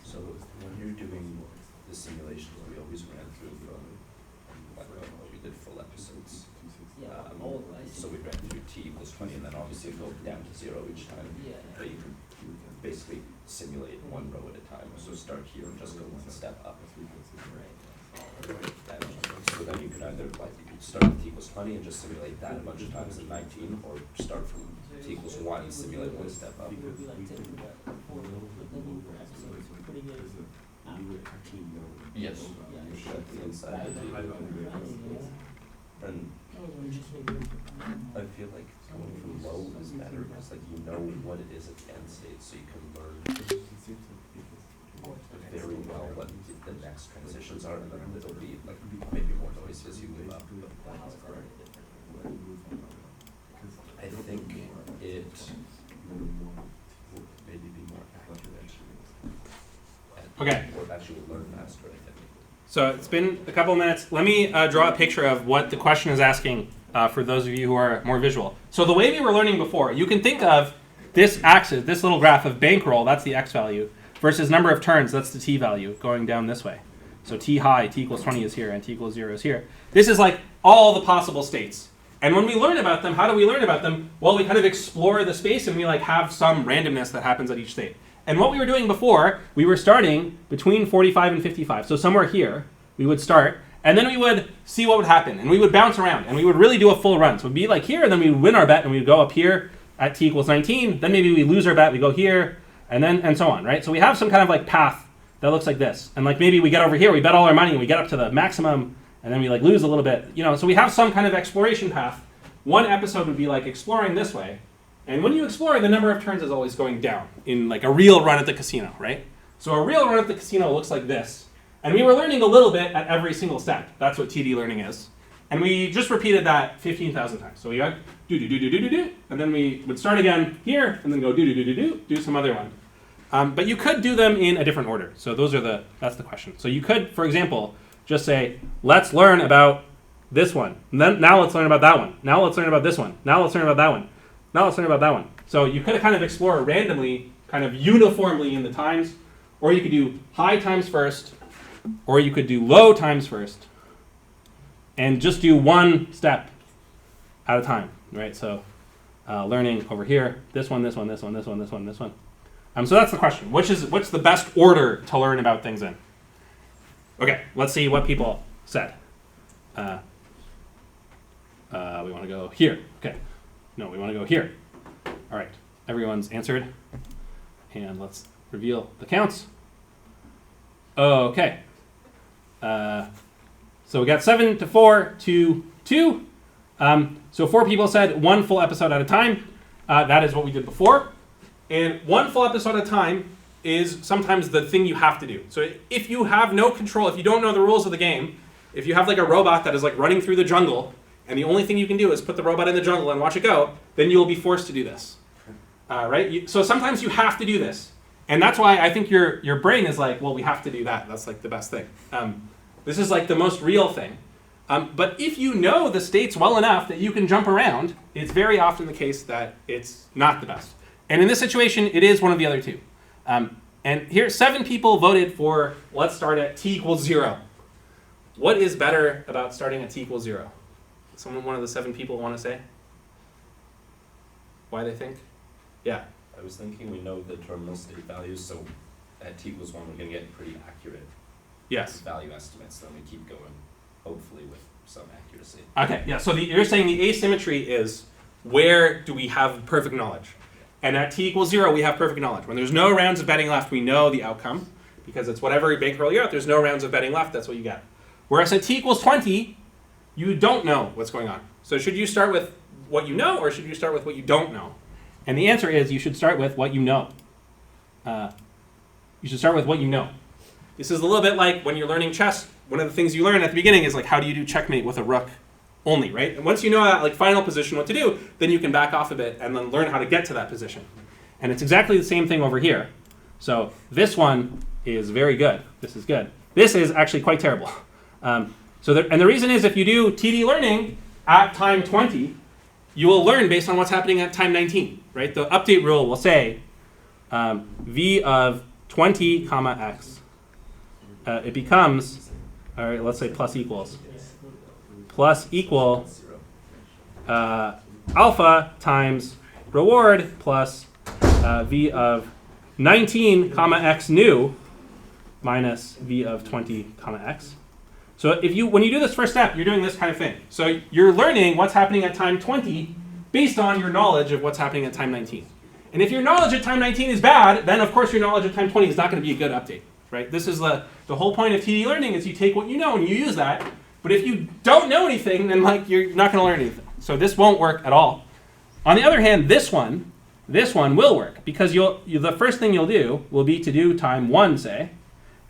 So when you're doing the simulations, we always ran through from, we did full episodes. So we ran through t equals 20 and then obviously go down to 0 each time. But you can basically simulate one row at a time. So start here and just go one step up. And so then you could either you could start with t equals 20 and just simulate that a bunch of times at 19, or start from t equals 1 and simulate one step up. Yes. You should at the inside of the and I feel like going from low is better because like you know what it is at the end state, so you can learn very well what the next transitions are, and then it'll be like maybe more noise as you move up. I think it will maybe be more accurate. Okay. Or actually learn faster, I think. So it's been a couple of minutes. Let me draw a picture of what the question is asking for those of you who are more visual. So the way we were learning before, you can think of this axis, this little graph of bankroll, that's the x value, versus number of turns, that's the t value, going down this way. So t high, t equals 20 is here, and t equals 0 is here. This is like all the possible states. And when we learn about them, how do we learn about them? Well, we kind of explore the space and we like have some randomness that happens at each state. And what we were doing before, we were starting between 45 and 55. So somewhere here, we would start, and then we would see what would happen. And we would bounce around, and we would really do a full run. So it would be like here, and then we would win our bet, and we'd go up here at t equals 19. Then maybe we lose our bet, we go here, and so on, right? So we have some kind of like path that looks like this. And like maybe we get over here, we bet all our money, and we get up to the maximum, and then we like lose a little bit. So we have some kind of exploration path. One episode would be like exploring this way. And when you explore, the number of turns is always going down in like a real run at the casino, right? So a real run at the casino looks like this. And we were learning a little bit at every single step. That's what TD learning is. And we just repeated that 15,000 times. So we got do, and then we would start again here, and then go do some other one. But you could do them in a different order. So that's the question. So you could, for example, just say, let's learn about this one. And then now let's learn about that one. Now let's learn about this one. Now let's learn about that one. Now let's learn about that one. So you could kind of explore randomly, kind of uniformly in the times, or you could do high times first, or you could do low times first, and just do one step at a time, right? So learning over here, this one, this one, this one, this one, this one, this one. So that's the question. What's the best order to learn about things in? Okay, let's see what people said. We want to go here. Okay. No, we want to go here. All right. everyone's answered. And let's reveal the counts. Okay. So we got 7 to 4 to 2. So 4 people said 1 full episode at a time. That is what we did before. And 1 full episode at a time is sometimes the thing you have to do. So if you have no control, if you don't know the rules of the game, if you have like a robot that is like running through the jungle, and the only thing you can do is put the robot in the jungle and watch it go, then you'll be forced to do this. Right? So sometimes you have to do this. And that's why I think your brain is like, well, we have to do that. That's like the best thing. This is like the most real thing. But if you know the states well enough that you can jump around, it's very often the case that it's not the best. And in this situation, it is one of the other two. And here, 7 people voted for let's start at t equals 0. What is better about starting at t equals 0? One of the 7 people want to say? Why they think? Yeah. I was thinking we know the terminal state values, so at t equals 1 we're going to get pretty accurate Yes. value estimates, then we keep going, hopefully with some accuracy. Okay, yeah, so you're saying the asymmetry is where do we have perfect knowledge? And at t equals 0, we have perfect knowledge. When there's no rounds of betting left, we know the outcome, because it's whatever bankroll you're at, there's no rounds of betting left, that's what you get. Whereas at t equals 20, you don't know what's going on. So should you start with what you know, or should you start with what you don't know? And the answer is you should start with what you know. You should start with what you know. This is a little bit like when you're learning chess. One of the things you learn at the beginning is like, how do you do checkmate with a rook only, right? And once you know that like final position what to do, then you can back off a bit and then learn how to get to that position. And it's exactly the same thing over here. So this one is very good. This is good. This is actually quite terrible. And the reason is if you do TD learning at time 20, you will learn based on what's happening at time 19, right? The update rule will say v of 20 comma x. It becomes, all right, let's say plus equals alpha times reward plus v of 19 comma x new minus v of 20 comma x. So when you do this first step, you're doing this kind of thing. So you're learning what's happening at time 20 based on your knowledge of what's happening at time 19. And if your knowledge at time 19 is bad, then of course your knowledge at time 20 is not going to be a good update, right? This is the whole point of TD learning is you take what you know and you use that. But if you don't know anything, then like you're not going to learn anything. So this won't work at all. On the other hand, this one will work because the first thing you'll do will be to do time 1, say.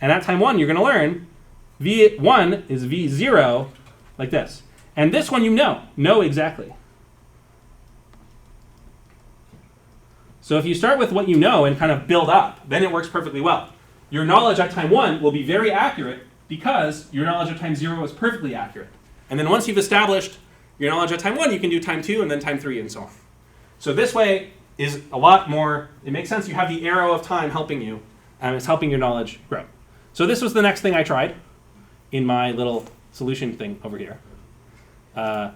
And at time 1, you're going to learn V1 is V0 like this. And this one you know exactly. So if you start with what you know and kind of build up, then it works perfectly well. Your knowledge at time 1 will be very accurate because your knowledge at time 0 is perfectly accurate. And then once you've established your knowledge at time 1, you can do time 2 and then time 3 and so on. So this way is a lot more, it makes sense. You have the arrow of time helping you, and it's helping your knowledge grow. So this was the next thing I tried in my little solution thing over here. Okay,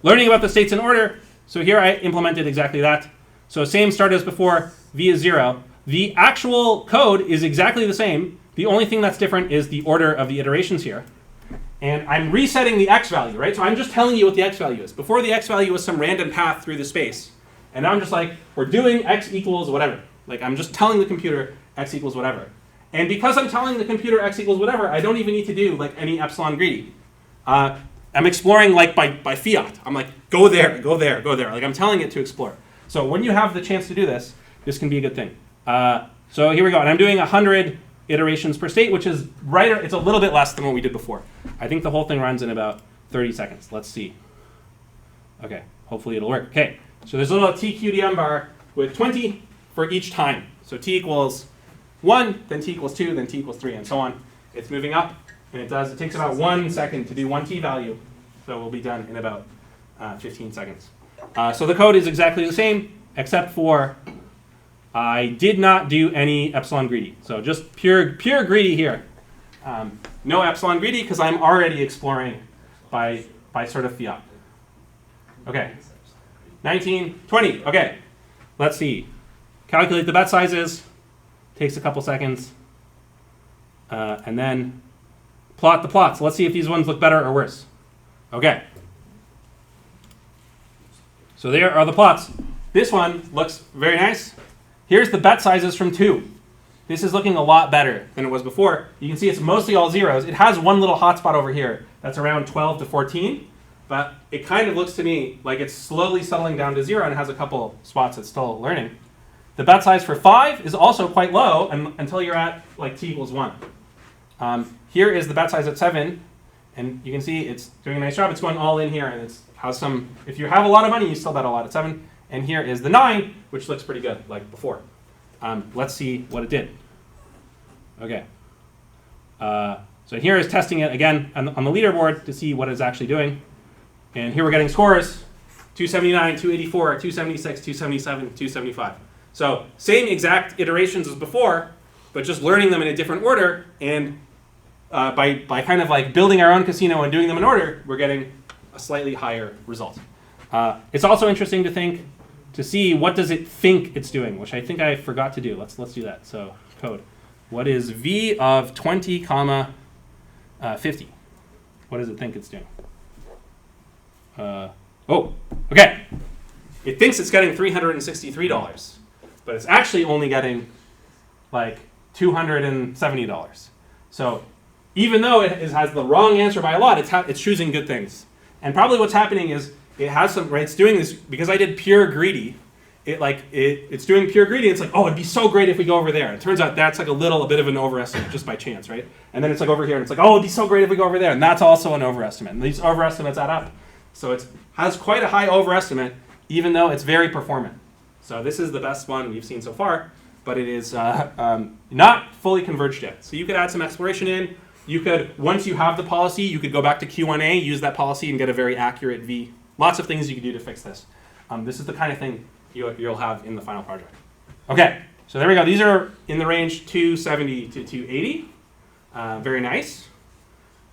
learning about the states in order. So here I implemented exactly that. So same start as before, v is 0. The actual code is exactly the same. The only thing that's different is the order of the iterations here. And I'm resetting the x value, right? So I'm just telling you what the x value is. Before the x value was some random path through the space. And now I'm just like, we're doing x equals whatever. Like I'm just telling the computer x equals whatever. And because I'm telling the computer x equals whatever, I don't even need to do like any epsilon greedy. I'm exploring like by fiat. I'm like, go there, go there, go there. Like I'm telling it to explore. So when you have the chance to do this, this can be a good thing. So here we go. And I'm doing 100 iterations per state, which is it's a little bit less than what we did before. I think the whole thing runs in about 30 seconds. Let's see. Okay, hopefully it'll work. Okay, so there's a little TQDM bar with 20 for each time. So t equals 1, then t equals 2, then t equals 3, and so on. It's moving up, and it takes about 1 second to do one t value. So we'll be done in about 15 seconds. So the code is exactly the same, except for I did not do any epsilon greedy. So just pure greedy here. No epsilon greedy because I'm already exploring by sort of fiat. Okay, 19, 20. Okay, let's see. Calculate the bet sizes. Takes a couple seconds. And then plot the plots. Let's see if these ones look better or worse. Okay. So there are the plots. this one looks very nice. Here's the bet sizes from 2. This is looking a lot better than it was before. You can see it's mostly all zeros. It has one little hotspot over here that's around 12 to 14, but it kind of looks to me like it's slowly settling down to 0 and it has a couple spots it's still learning. The bet size for 5 is also quite low until you're at like t equals 1. Here is the bet size at 7, and you can see it's doing a nice job. It's going all in here, and it has some. If you have a lot of money, you still bet a lot at 7. And here is the 9, which looks pretty good, like before. Let's see what it did. Okay. So here is testing it again on the leaderboard to see what it's actually doing. And here we're getting scores: 279, 284, 276, 277, 275. So same exact iterations as before, but just learning them in a different order. And by kind of like building our own casino and doing them in order, we're getting a slightly higher result. It's also interesting to see what does it think it's doing, which I think I forgot to do. Let's do that. So code. What is v of 20 comma 50? What does it think it's doing? Okay. It thinks it's getting $363, but it's actually only getting like $270. So even though it has the wrong answer by a lot, it's choosing good things. And probably what's happening is it has some, right, it's doing this because I did pure greedy. It's doing pure greedy. It's like, oh, it'd be so great if we go over there. It turns out that's like a bit of an overestimate just by chance, right? And then it's like over here, and it's like, oh, it'd be so great if we go over there. And that's also an overestimate. And these overestimates add up. So it has quite a high overestimate, even though it's very performant. So this is the best one we've seen so far, but it is not fully converged yet. So you could add some exploration in. You could, once you have the policy, you could go back to Q1A, use that policy, and get a very accurate V. Lots of things you could do to fix this. This is the kind of thing you'll have in the final project. Okay, so there we go. These are in the range 270 to 280. Very nice.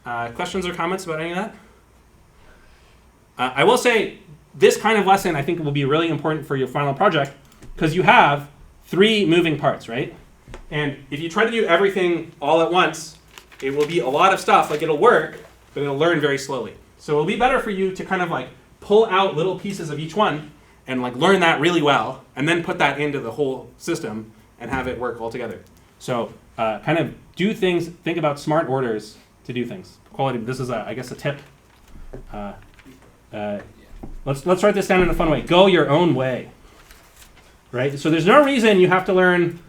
Questions or comments about any of that? I will say this kind of lesson I think will be really important for your final project because you have 3 moving parts, right? And if you try to do everything all at once, it will be a lot of stuff. Like it'll work, but it'll learn very slowly. So it'll be better for you to kind of like pull out little pieces of each one and like learn that really well, and then put that into the whole system and have it work all together. So kind of do things, think about smart orders to do things. Quality, this is, I guess, a tip. Let's write this down in a fun way. Go your own way, right? So there's no reason you have to learn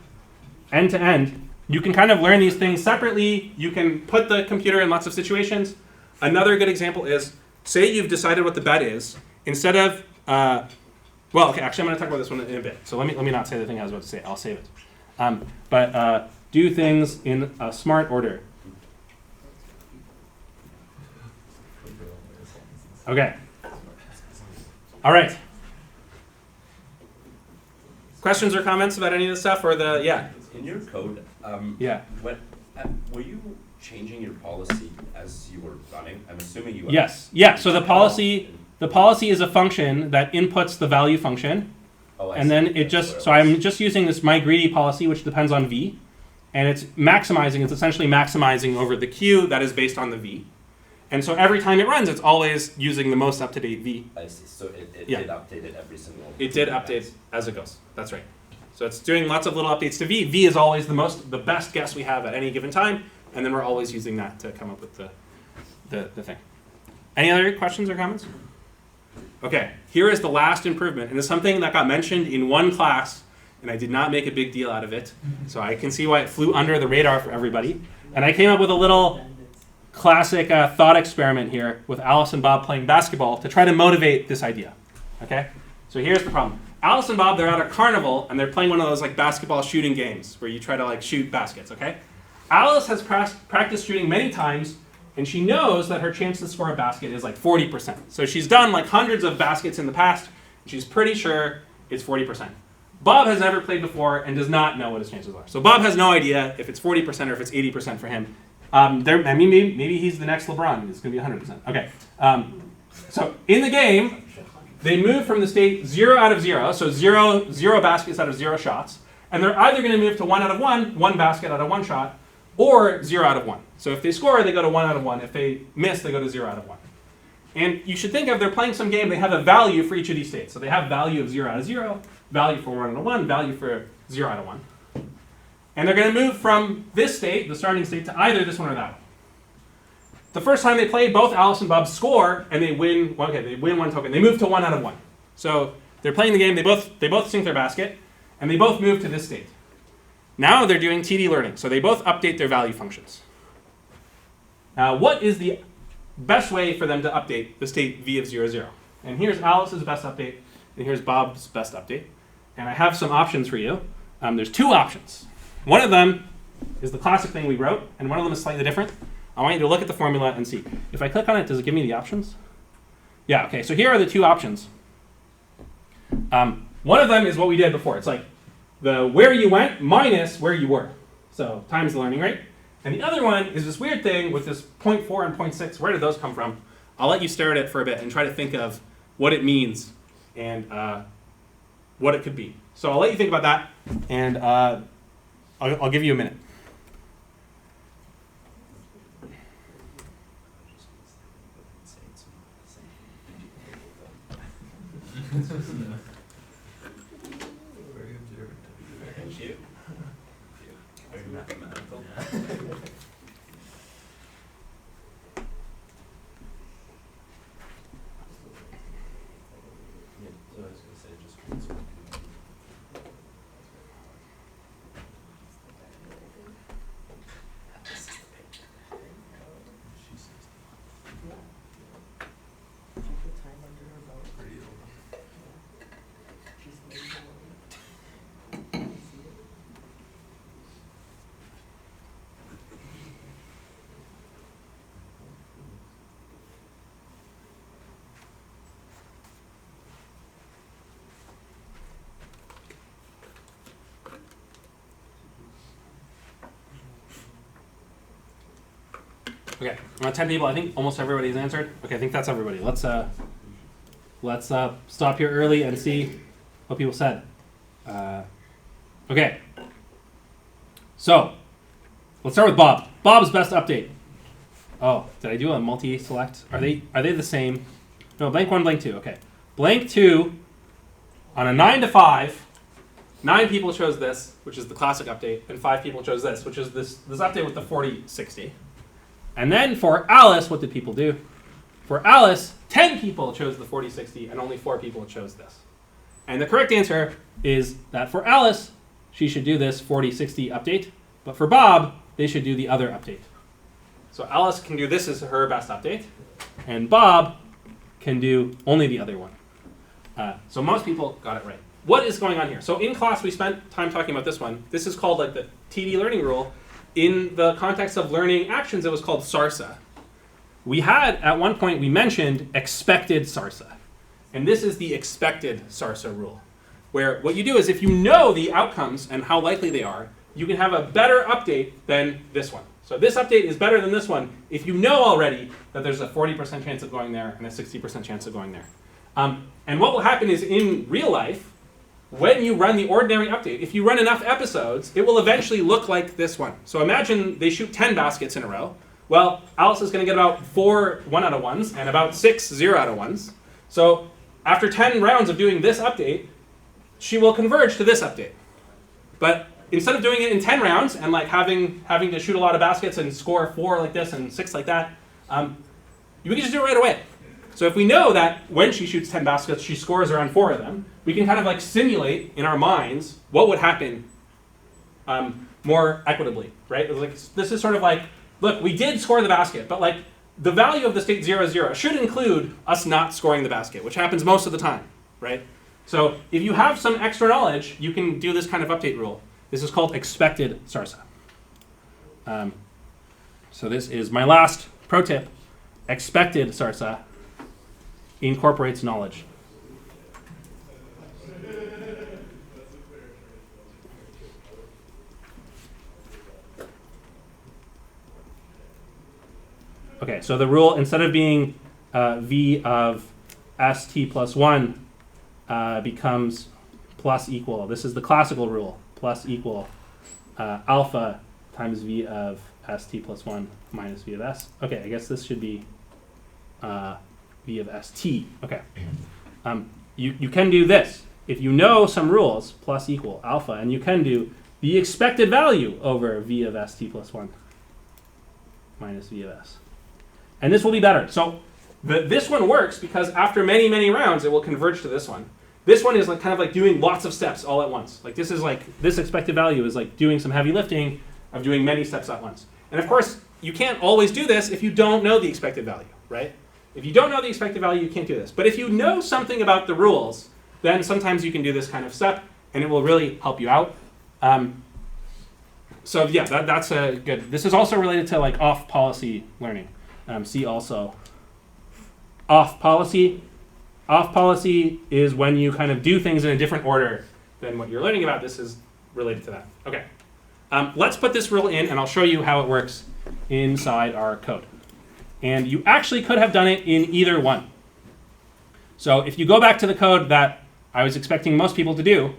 end to end. You can kind of learn these things separately. You can put the computer in lots of situations. Another good example is, say you've decided what the bet is. Instead of, well, okay, actually I'm going to talk about this one in a bit. So let me not say the thing I was about to say. I'll save it. But do things in a smart order. Okay. All right. Questions or comments about any of this stuff, or yeah? In your code, Yeah. Were you changing your policy as you were running? I'm assuming you. Yes. Yeah. So the policy is a function that inputs the value function, and then it just. So I'm just using this myGreedy policy, which depends on v, and it's maximizing. It's essentially maximizing over the q that is based on the v. And so every time it runs, it's always using the most up-to-date V. I see. So it did update it every single. It did update as it goes. That's right. So it's doing lots of little updates to V. V is always the best guess we have at any given time, and then we're always using that to come up with the thing. Any other questions or comments? Okay, here is the last improvement, and it's something that got mentioned in one class, and I did not make a big deal out of it, so I can see why it flew under the radar for everybody. And I came up with a little classic thought experiment here with Alice and Bob playing basketball to try to motivate this idea. Okay, so here's the problem. Alice and Bob, they're at a carnival and they're playing one of those like basketball shooting games where you try to like shoot baskets. Okay, Alice has practiced shooting many times, and she knows that her chance to score a basket is like 40%. So she's done like hundreds of baskets in the past, and she's pretty sure it's 40%. Bob has never played before and does not know what his chances are. So Bob has no idea if it's 40% or if it's 80% for him. Maybe he's the next LeBron. It's going to be 100%. Okay. So in the game, they move from the state 0 out of 0, so zero baskets out of 0 shots, and they're either going to move to 1 out of 1 basket out of 1 shot, or 0 out of 1. So if they score, they go to 1 out of 1. If they miss, they go to 0 out of 1. And you should think of they're playing some game, they have a value for each of these states. So they have value of 0 out of 0, value for 1 out of 1, value for 0 out of 1. And they're going to move from this state, the starting state, to either this one or that one. The first time they play, both Alice and Bob score, and they win. Okay, they win 1 token. They move to 1 out of 1. So they're playing the game. They both sink their basket, and they both move to this state. Now they're doing TD learning, so they both update their value functions. Now, what is the best way for them to update the state v of 0, 0? And here's Alice's best update, and here's Bob's best update. And I have some options for you. There's 2 options. One of them is the classic thing we wrote, and one of them is slightly different. I want you to look at the formula and see. If I click on it, does it give me the options? Yeah, okay, so here are the 2 options. One of them is what we did before. It's like the where you went minus where you were. So times the learning rate. And the other one is this weird thing with this 0.4 and 0.6. Where did those come from? I'll let you stare at it for a bit and try to think of what it means and what it could be. So I'll let you think about that, and I'll give you a minute. Thank you. Very mathematical. Okay, 10 people. I think almost everybody's answered. Okay, I think that's everybody. Let's stop here early and see what people said. Okay. So let's start with Bob. Bob's best update. Oh, did I do a multi-select? Are they the same? No, blank 1, blank 2. Okay, blank 2 on a 9 to 5. 9 people chose this, which is the classic update, and 5 people chose this, which is this update with the 40/60. And then for Alice, what did people do? For Alice, 10 people chose the 40/60, and only 4 people chose this. And the correct answer is that for Alice, she should do this 40/60 update, but for Bob, they should do the other update. So Alice can do this as her best update, and Bob can do only the other one. So most people got it right. What is going on here? So in class, we spent time talking about this one. This is called like the TD learning rule. In the context of learning actions, it was called SARSA. We had, at one point, we mentioned expected SARSA. And this is the expected SARSA rule, where what you do is if you know the outcomes and how likely they are, you can have a better update than this one. So this update is better than this one if you know already that there's a 40% chance of going there and a 60% chance of going there. And what will happen is in real life, when you run the ordinary update, if you run enough episodes, it will eventually look like this one. So imagine they shoot 10 baskets in a row. Well, Alice is going to get about 4 1 out of 1s and about 6 0 out of 1s. So after 10 rounds of doing this update, she will converge to this update. But instead of doing it in 10 rounds and like having to shoot a lot of baskets and score 4 like this and 6 like that, you can just do it right away. So if we know that when she shoots 10 baskets, she scores around 4 of them, we can kind of like simulate in our minds what would happen more equitably, right? Like, this is sort of like, look, we did score the basket, but like the value of the state 0, 0 should include us not scoring the basket, which happens most of the time, right? So if you have some extra knowledge, you can do this kind of update rule. This is called expected SARSA. So this is my last pro tip. Expected SARSA incorporates knowledge. Okay, so the rule, instead of being v of st plus 1, becomes plus equal. This is the classical rule. Plus equal alpha times v of st plus 1 minus v of s. Okay, I guess this should be v of st. Okay. You can do this. If you know some rules, plus equal alpha, and you can do the expected value over v of st plus 1 minus v of s. And this will be better. So this one works because after many, many rounds, it will converge to this one. This one is like kind of like doing lots of steps all at once. Like this is like, this expected value is like doing some heavy lifting of doing many steps at once. And of course, you can't always do this if you don't know the expected value, right? If you don't know the expected value, you can't do this. But if you know something about the rules, then sometimes you can do this kind of step, and it will really help you out. So yeah, that's a good. This is also related to like off policy learning. See also off policy. Off policy is when you kind of do things in a different order than what you're learning about. This is related to that. Okay. Let's put this rule in, and I'll show you how it works inside our code. And you actually could have done it in either one. So if you go back to the code that I was expecting most people to do,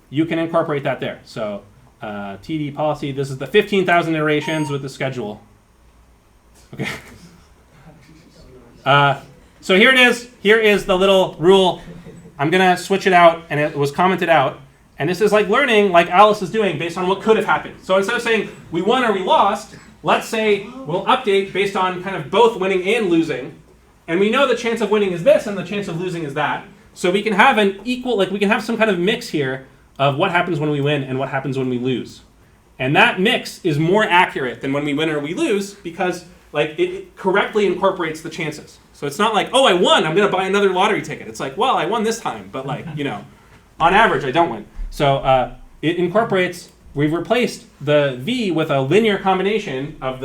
you can incorporate that there. So TD policy, this is the 15,000 iterations with the schedule. Okay. So here it is. Here is the little rule. I'm going to switch it out, and it was commented out. And this is like learning, like Alice is doing, based on what could have happened. So instead of saying we won or we lost, let's say we'll update based on kind of both winning and losing. And we know the chance of winning is this, and the chance of losing is that. So we can have an equal, like we can have some kind of mix here of what happens when we win and what happens when we lose. And that mix is more accurate than when we win or we lose because like it correctly incorporates the chances. So it's not like, oh, I won, I'm going to buy another lottery ticket. It's like, well, I won this time, but like, you know, on average, I don't win. So it incorporates, we've replaced the v with a linear combination of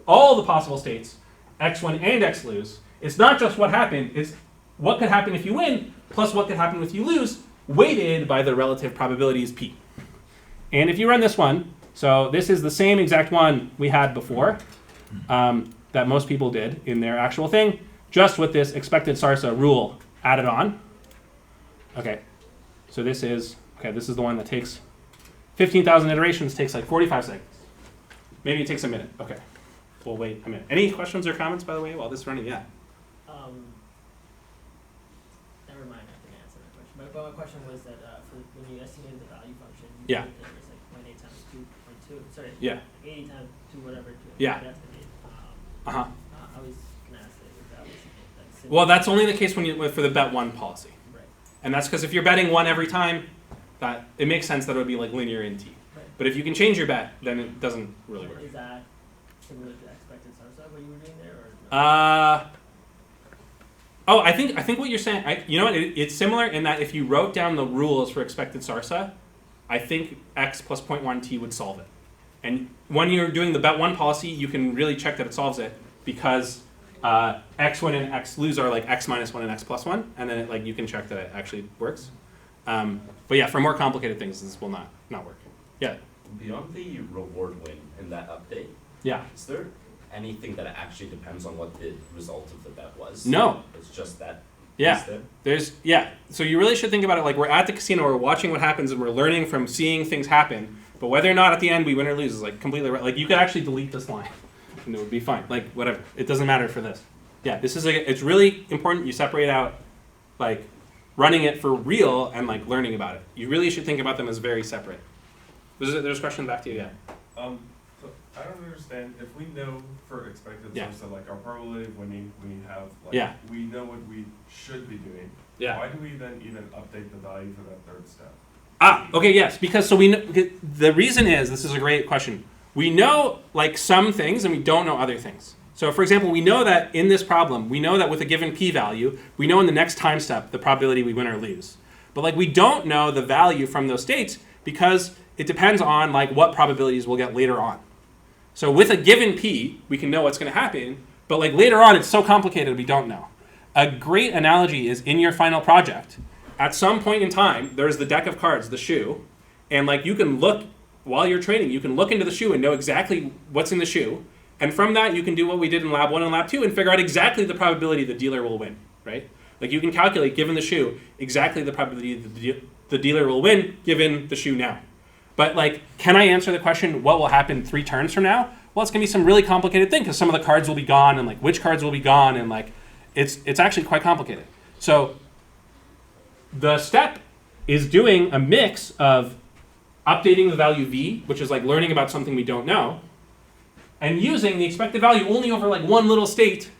all the possible states, x win and x lose. It's not just what happened, it's what could happen if you win plus what could happen if you lose, weighted by the relative probabilities p. And if you run this one, so this is the same exact one we had before that most people did in their actual thing, just with this expected SARSA rule added on. Okay, so this is the one that takes 15,000 iterations, takes like 45 seconds. Maybe it takes a minute. Okay, we'll wait a minute. Any questions or comments, by the way, while this is running? Yeah. Never mind, I can answer that question. But my question was that for when you estimated the value function, you Yeah. did it was like 0.8 times 2.2. Sorry. Yeah. Like 80 times 2 whatever to Yeah. estimate. Uh-huh. I was gonna ask if that was that's Well, that's only the case when you for the bet one policy. right. And that's because if you're betting one every time, that it makes sense that it would be like linear in t. Right. But if you can change your bet, then it doesn't really work. Is that similar to expected SARSA what you were doing there, or no? Oh, I think what you're saying, you know what? It's similar in that if you wrote down the rules for expected SARSA, I think x plus 0.1 t would solve it. And when you're doing the bet one policy, you can really check that it solves it because x win and x lose are like x minus 1 and x plus 1, and then it, like you can check that it actually works. But yeah, for more complicated things, this will not work. Yeah. Beyond the reward win in that update, Yeah. is there anything that actually depends on what the result of the bet was? No. It's just that. Yeah. piece there? So you really should think about it like we're at the casino, we're watching what happens, and we're learning from seeing things happen. But whether or not at the end we win or lose is like completely like you could actually delete this line, and it would be fine. Like whatever, it doesn't matter for this. Yeah, this is it's really important. You separate out like running it for real and like learning about it. You really should think about them as very separate. There's a question back to you. Yeah. So I don't understand, if we know for expected Yeah. SARSA, like our probability of winning, we have, like, Yeah. we know what we should be doing. Yeah. Why do we then even update the value for that third step? Okay, yes, because so we know, the reason is, this is a great question. We know like some things and we don't know other things. So for example, we know that in this problem, we know that with a given p-value, we know in the next time step the probability we win or lose. But like we don't know the value from those states because it depends on like what probabilities we'll get later on. So with a given p, we can know what's going to happen, but like later on it's so complicated we don't know. A great analogy is in your final project. At some point in time, there's the deck of cards, the shoe, and like you can look, while you're training, you can look into the shoe and know exactly what's in the shoe, and from that you can do what we did in lab 1 and lab 2 and figure out exactly the probability the dealer will win, right? Like you can calculate, given the shoe, exactly the probability the dealer will win given the shoe now. But like, can I answer the question, what will happen 3 turns from now? Well, it's gonna be some really complicated thing because some of the cards will be gone and like which cards will be gone and like, it's actually quite complicated. So the step is doing a mix of updating the value v, which is like learning about something we don't know, and using the expected value only over like one little state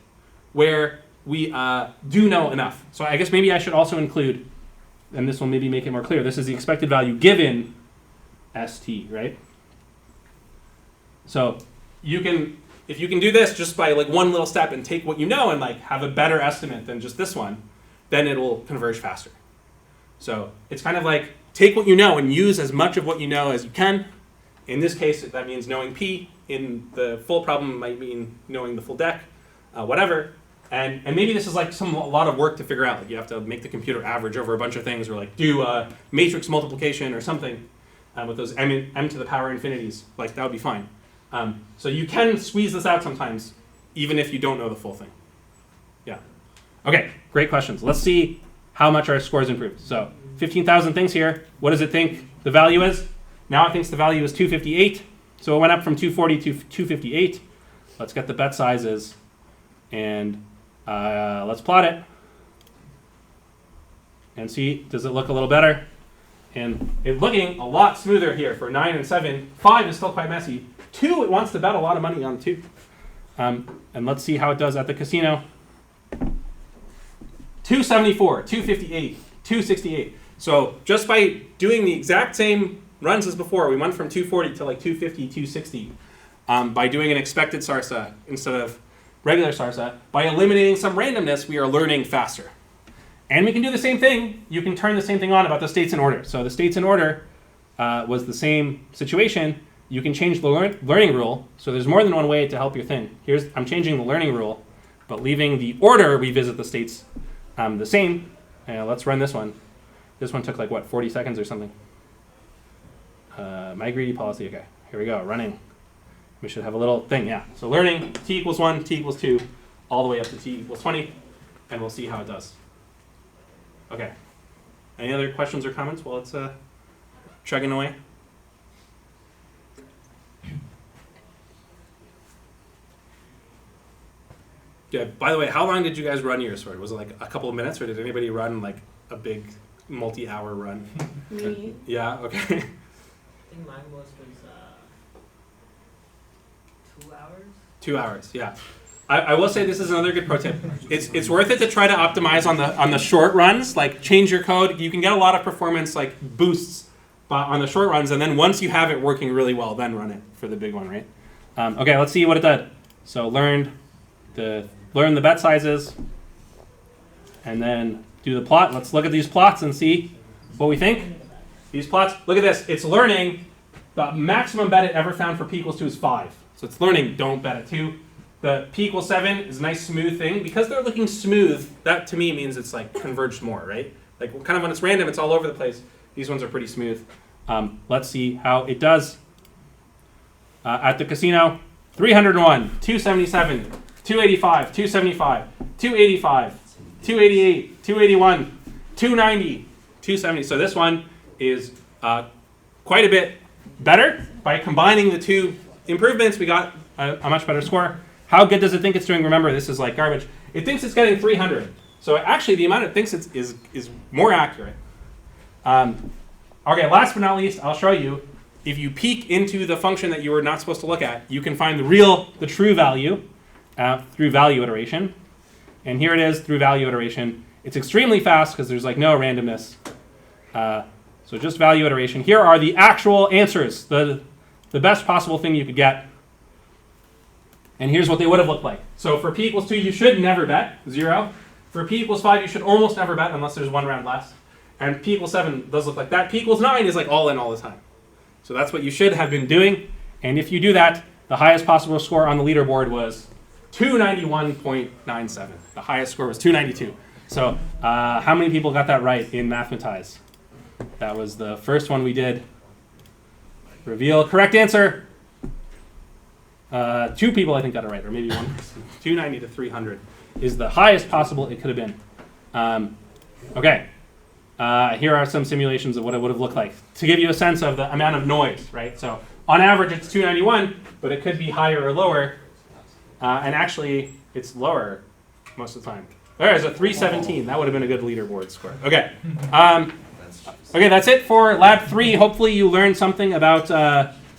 where we do know enough. So I guess maybe I should also include, and this will maybe make it more clear, this is the expected value given st, right? So you can, if you can do this just by like one little step and take what you know and like have a better estimate than just this one, then it will converge faster. So it's kind of like take what you know and use as much of what you know as you can. In this case, that means knowing p. In the full problem, it might mean knowing the full deck, whatever. And maybe this is like a lot of work to figure out. Like you have to make the computer average over a bunch of things, or like do matrix multiplication or something with those m to the power infinities. Like that would be fine. So you can squeeze this out sometimes, even if you don't know the full thing. Yeah. Okay, great questions. Let's see how much our scores improved. So 15,000 things here. What does it think the value is? Now it thinks the value is 258. So it went up from 240 to 258. Let's get the bet sizes and let's plot it and see, does it look a little better? And it's looking a lot smoother here for 9 and 7. 5 is still quite messy. 2, it wants to bet a lot of money on 2. And let's see how it does at the casino. 274, 258, 268. So just by doing the exact same runs as before, we went from 240 to like 250, 260 by doing an expected SARSA instead of regular SARSA. By eliminating some randomness, we are learning faster. And we can do the same thing. You can turn the same thing on about the states in order. So the states in order was the same situation. You can change the learning rule. So there's more than one way to help your thing. I'm changing the learning rule, but leaving the order we visit the states the same. Let's run this one. This one took like, what, 40 seconds or something? My greedy policy, okay. Here we go, running. We should have a little thing, yeah. So learning, t equals 1, t equals 2, all the way up to t equals 20, and we'll see how it does. Okay. Any other questions or comments while it's chugging away? Yeah, by the way, how long did you guys run your sword? Was it like a couple of minutes, or did anybody run like a big multi-hour run? Me. Yeah, okay. I think mine was 2 hours. 2 hours, yeah. I will say this is another good pro tip. It's worth it to try to optimize on the short runs. Like change your code. You can get a lot of performance like boosts on the short runs, and then once you have it working really well, then run it for the big one, right? Okay, let's see what it did. So learn the bet sizes, and then do the plot. Let's look at these plots and see what we think. These plots. Look at this. It's learning. The maximum bet it ever found for p equals 2 is 5. So it's learning. Don't bet at 2. The p equals 7 is a nice smooth thing. Because they're looking smooth, that to me means it's like converged more, right? Like kind of when it's random, it's all over the place. These ones are pretty smooth. Let's see how it does. At the casino, 301, 277, 285, 275, 285, 288, 281, 290, 270. So this one is quite a bit better. By combining the two improvements, we got a much better score. How good does it think it's doing? Remember, this is like garbage. It thinks it's getting 300. So actually, the amount it thinks is more accurate. Okay, last but not least, I'll show you. If you peek into the function that you were not supposed to look at, you can find the true value through value iteration. And here it is through value iteration. It's extremely fast because there's like no randomness. So just value iteration. Here are the actual answers, the best possible thing you could get. And here's what they would have looked like. So for p equals 2, you should never bet, 0. For p equals 5, you should almost never bet unless there's one round less. And p equals 7 does look like that. P equals 9 is like all in all the time. So that's what you should have been doing. And if you do that, the highest possible score on the leaderboard was 291.97. The highest score was 292. So how many people got that right in Mathematize? That was the first one we did. Reveal correct answer. 2 people, I think, got it right, or maybe 1 person. 290 to 300 is the highest possible it could have been. Okay. Here are some simulations of what it would have looked like to give you a sense of the amount of noise, right? So on average, it's 291, but it could be higher or lower. And actually, it's lower most of the time. All right, so 317. That would have been a good leaderboard score. Okay. That's Okay, that's it for Lab 3. Hopefully you learned something about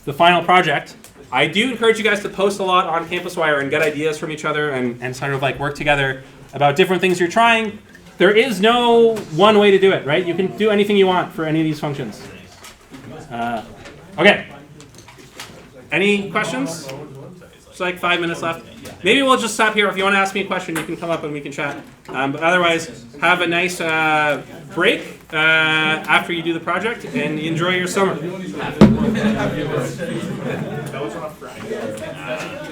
the final project. I do encourage you guys to post a lot on CampusWire and get ideas from each other and sort of like work together about different things you're trying. There is no one way to do it, right? You can do anything you want for any of these functions. Okay. Any questions? It's like 5 minutes left. Maybe we'll just stop here. If you want to ask me a question, you can come up and we can chat. But otherwise, have a nice break after you do the project and enjoy your summer. That was on a Friday.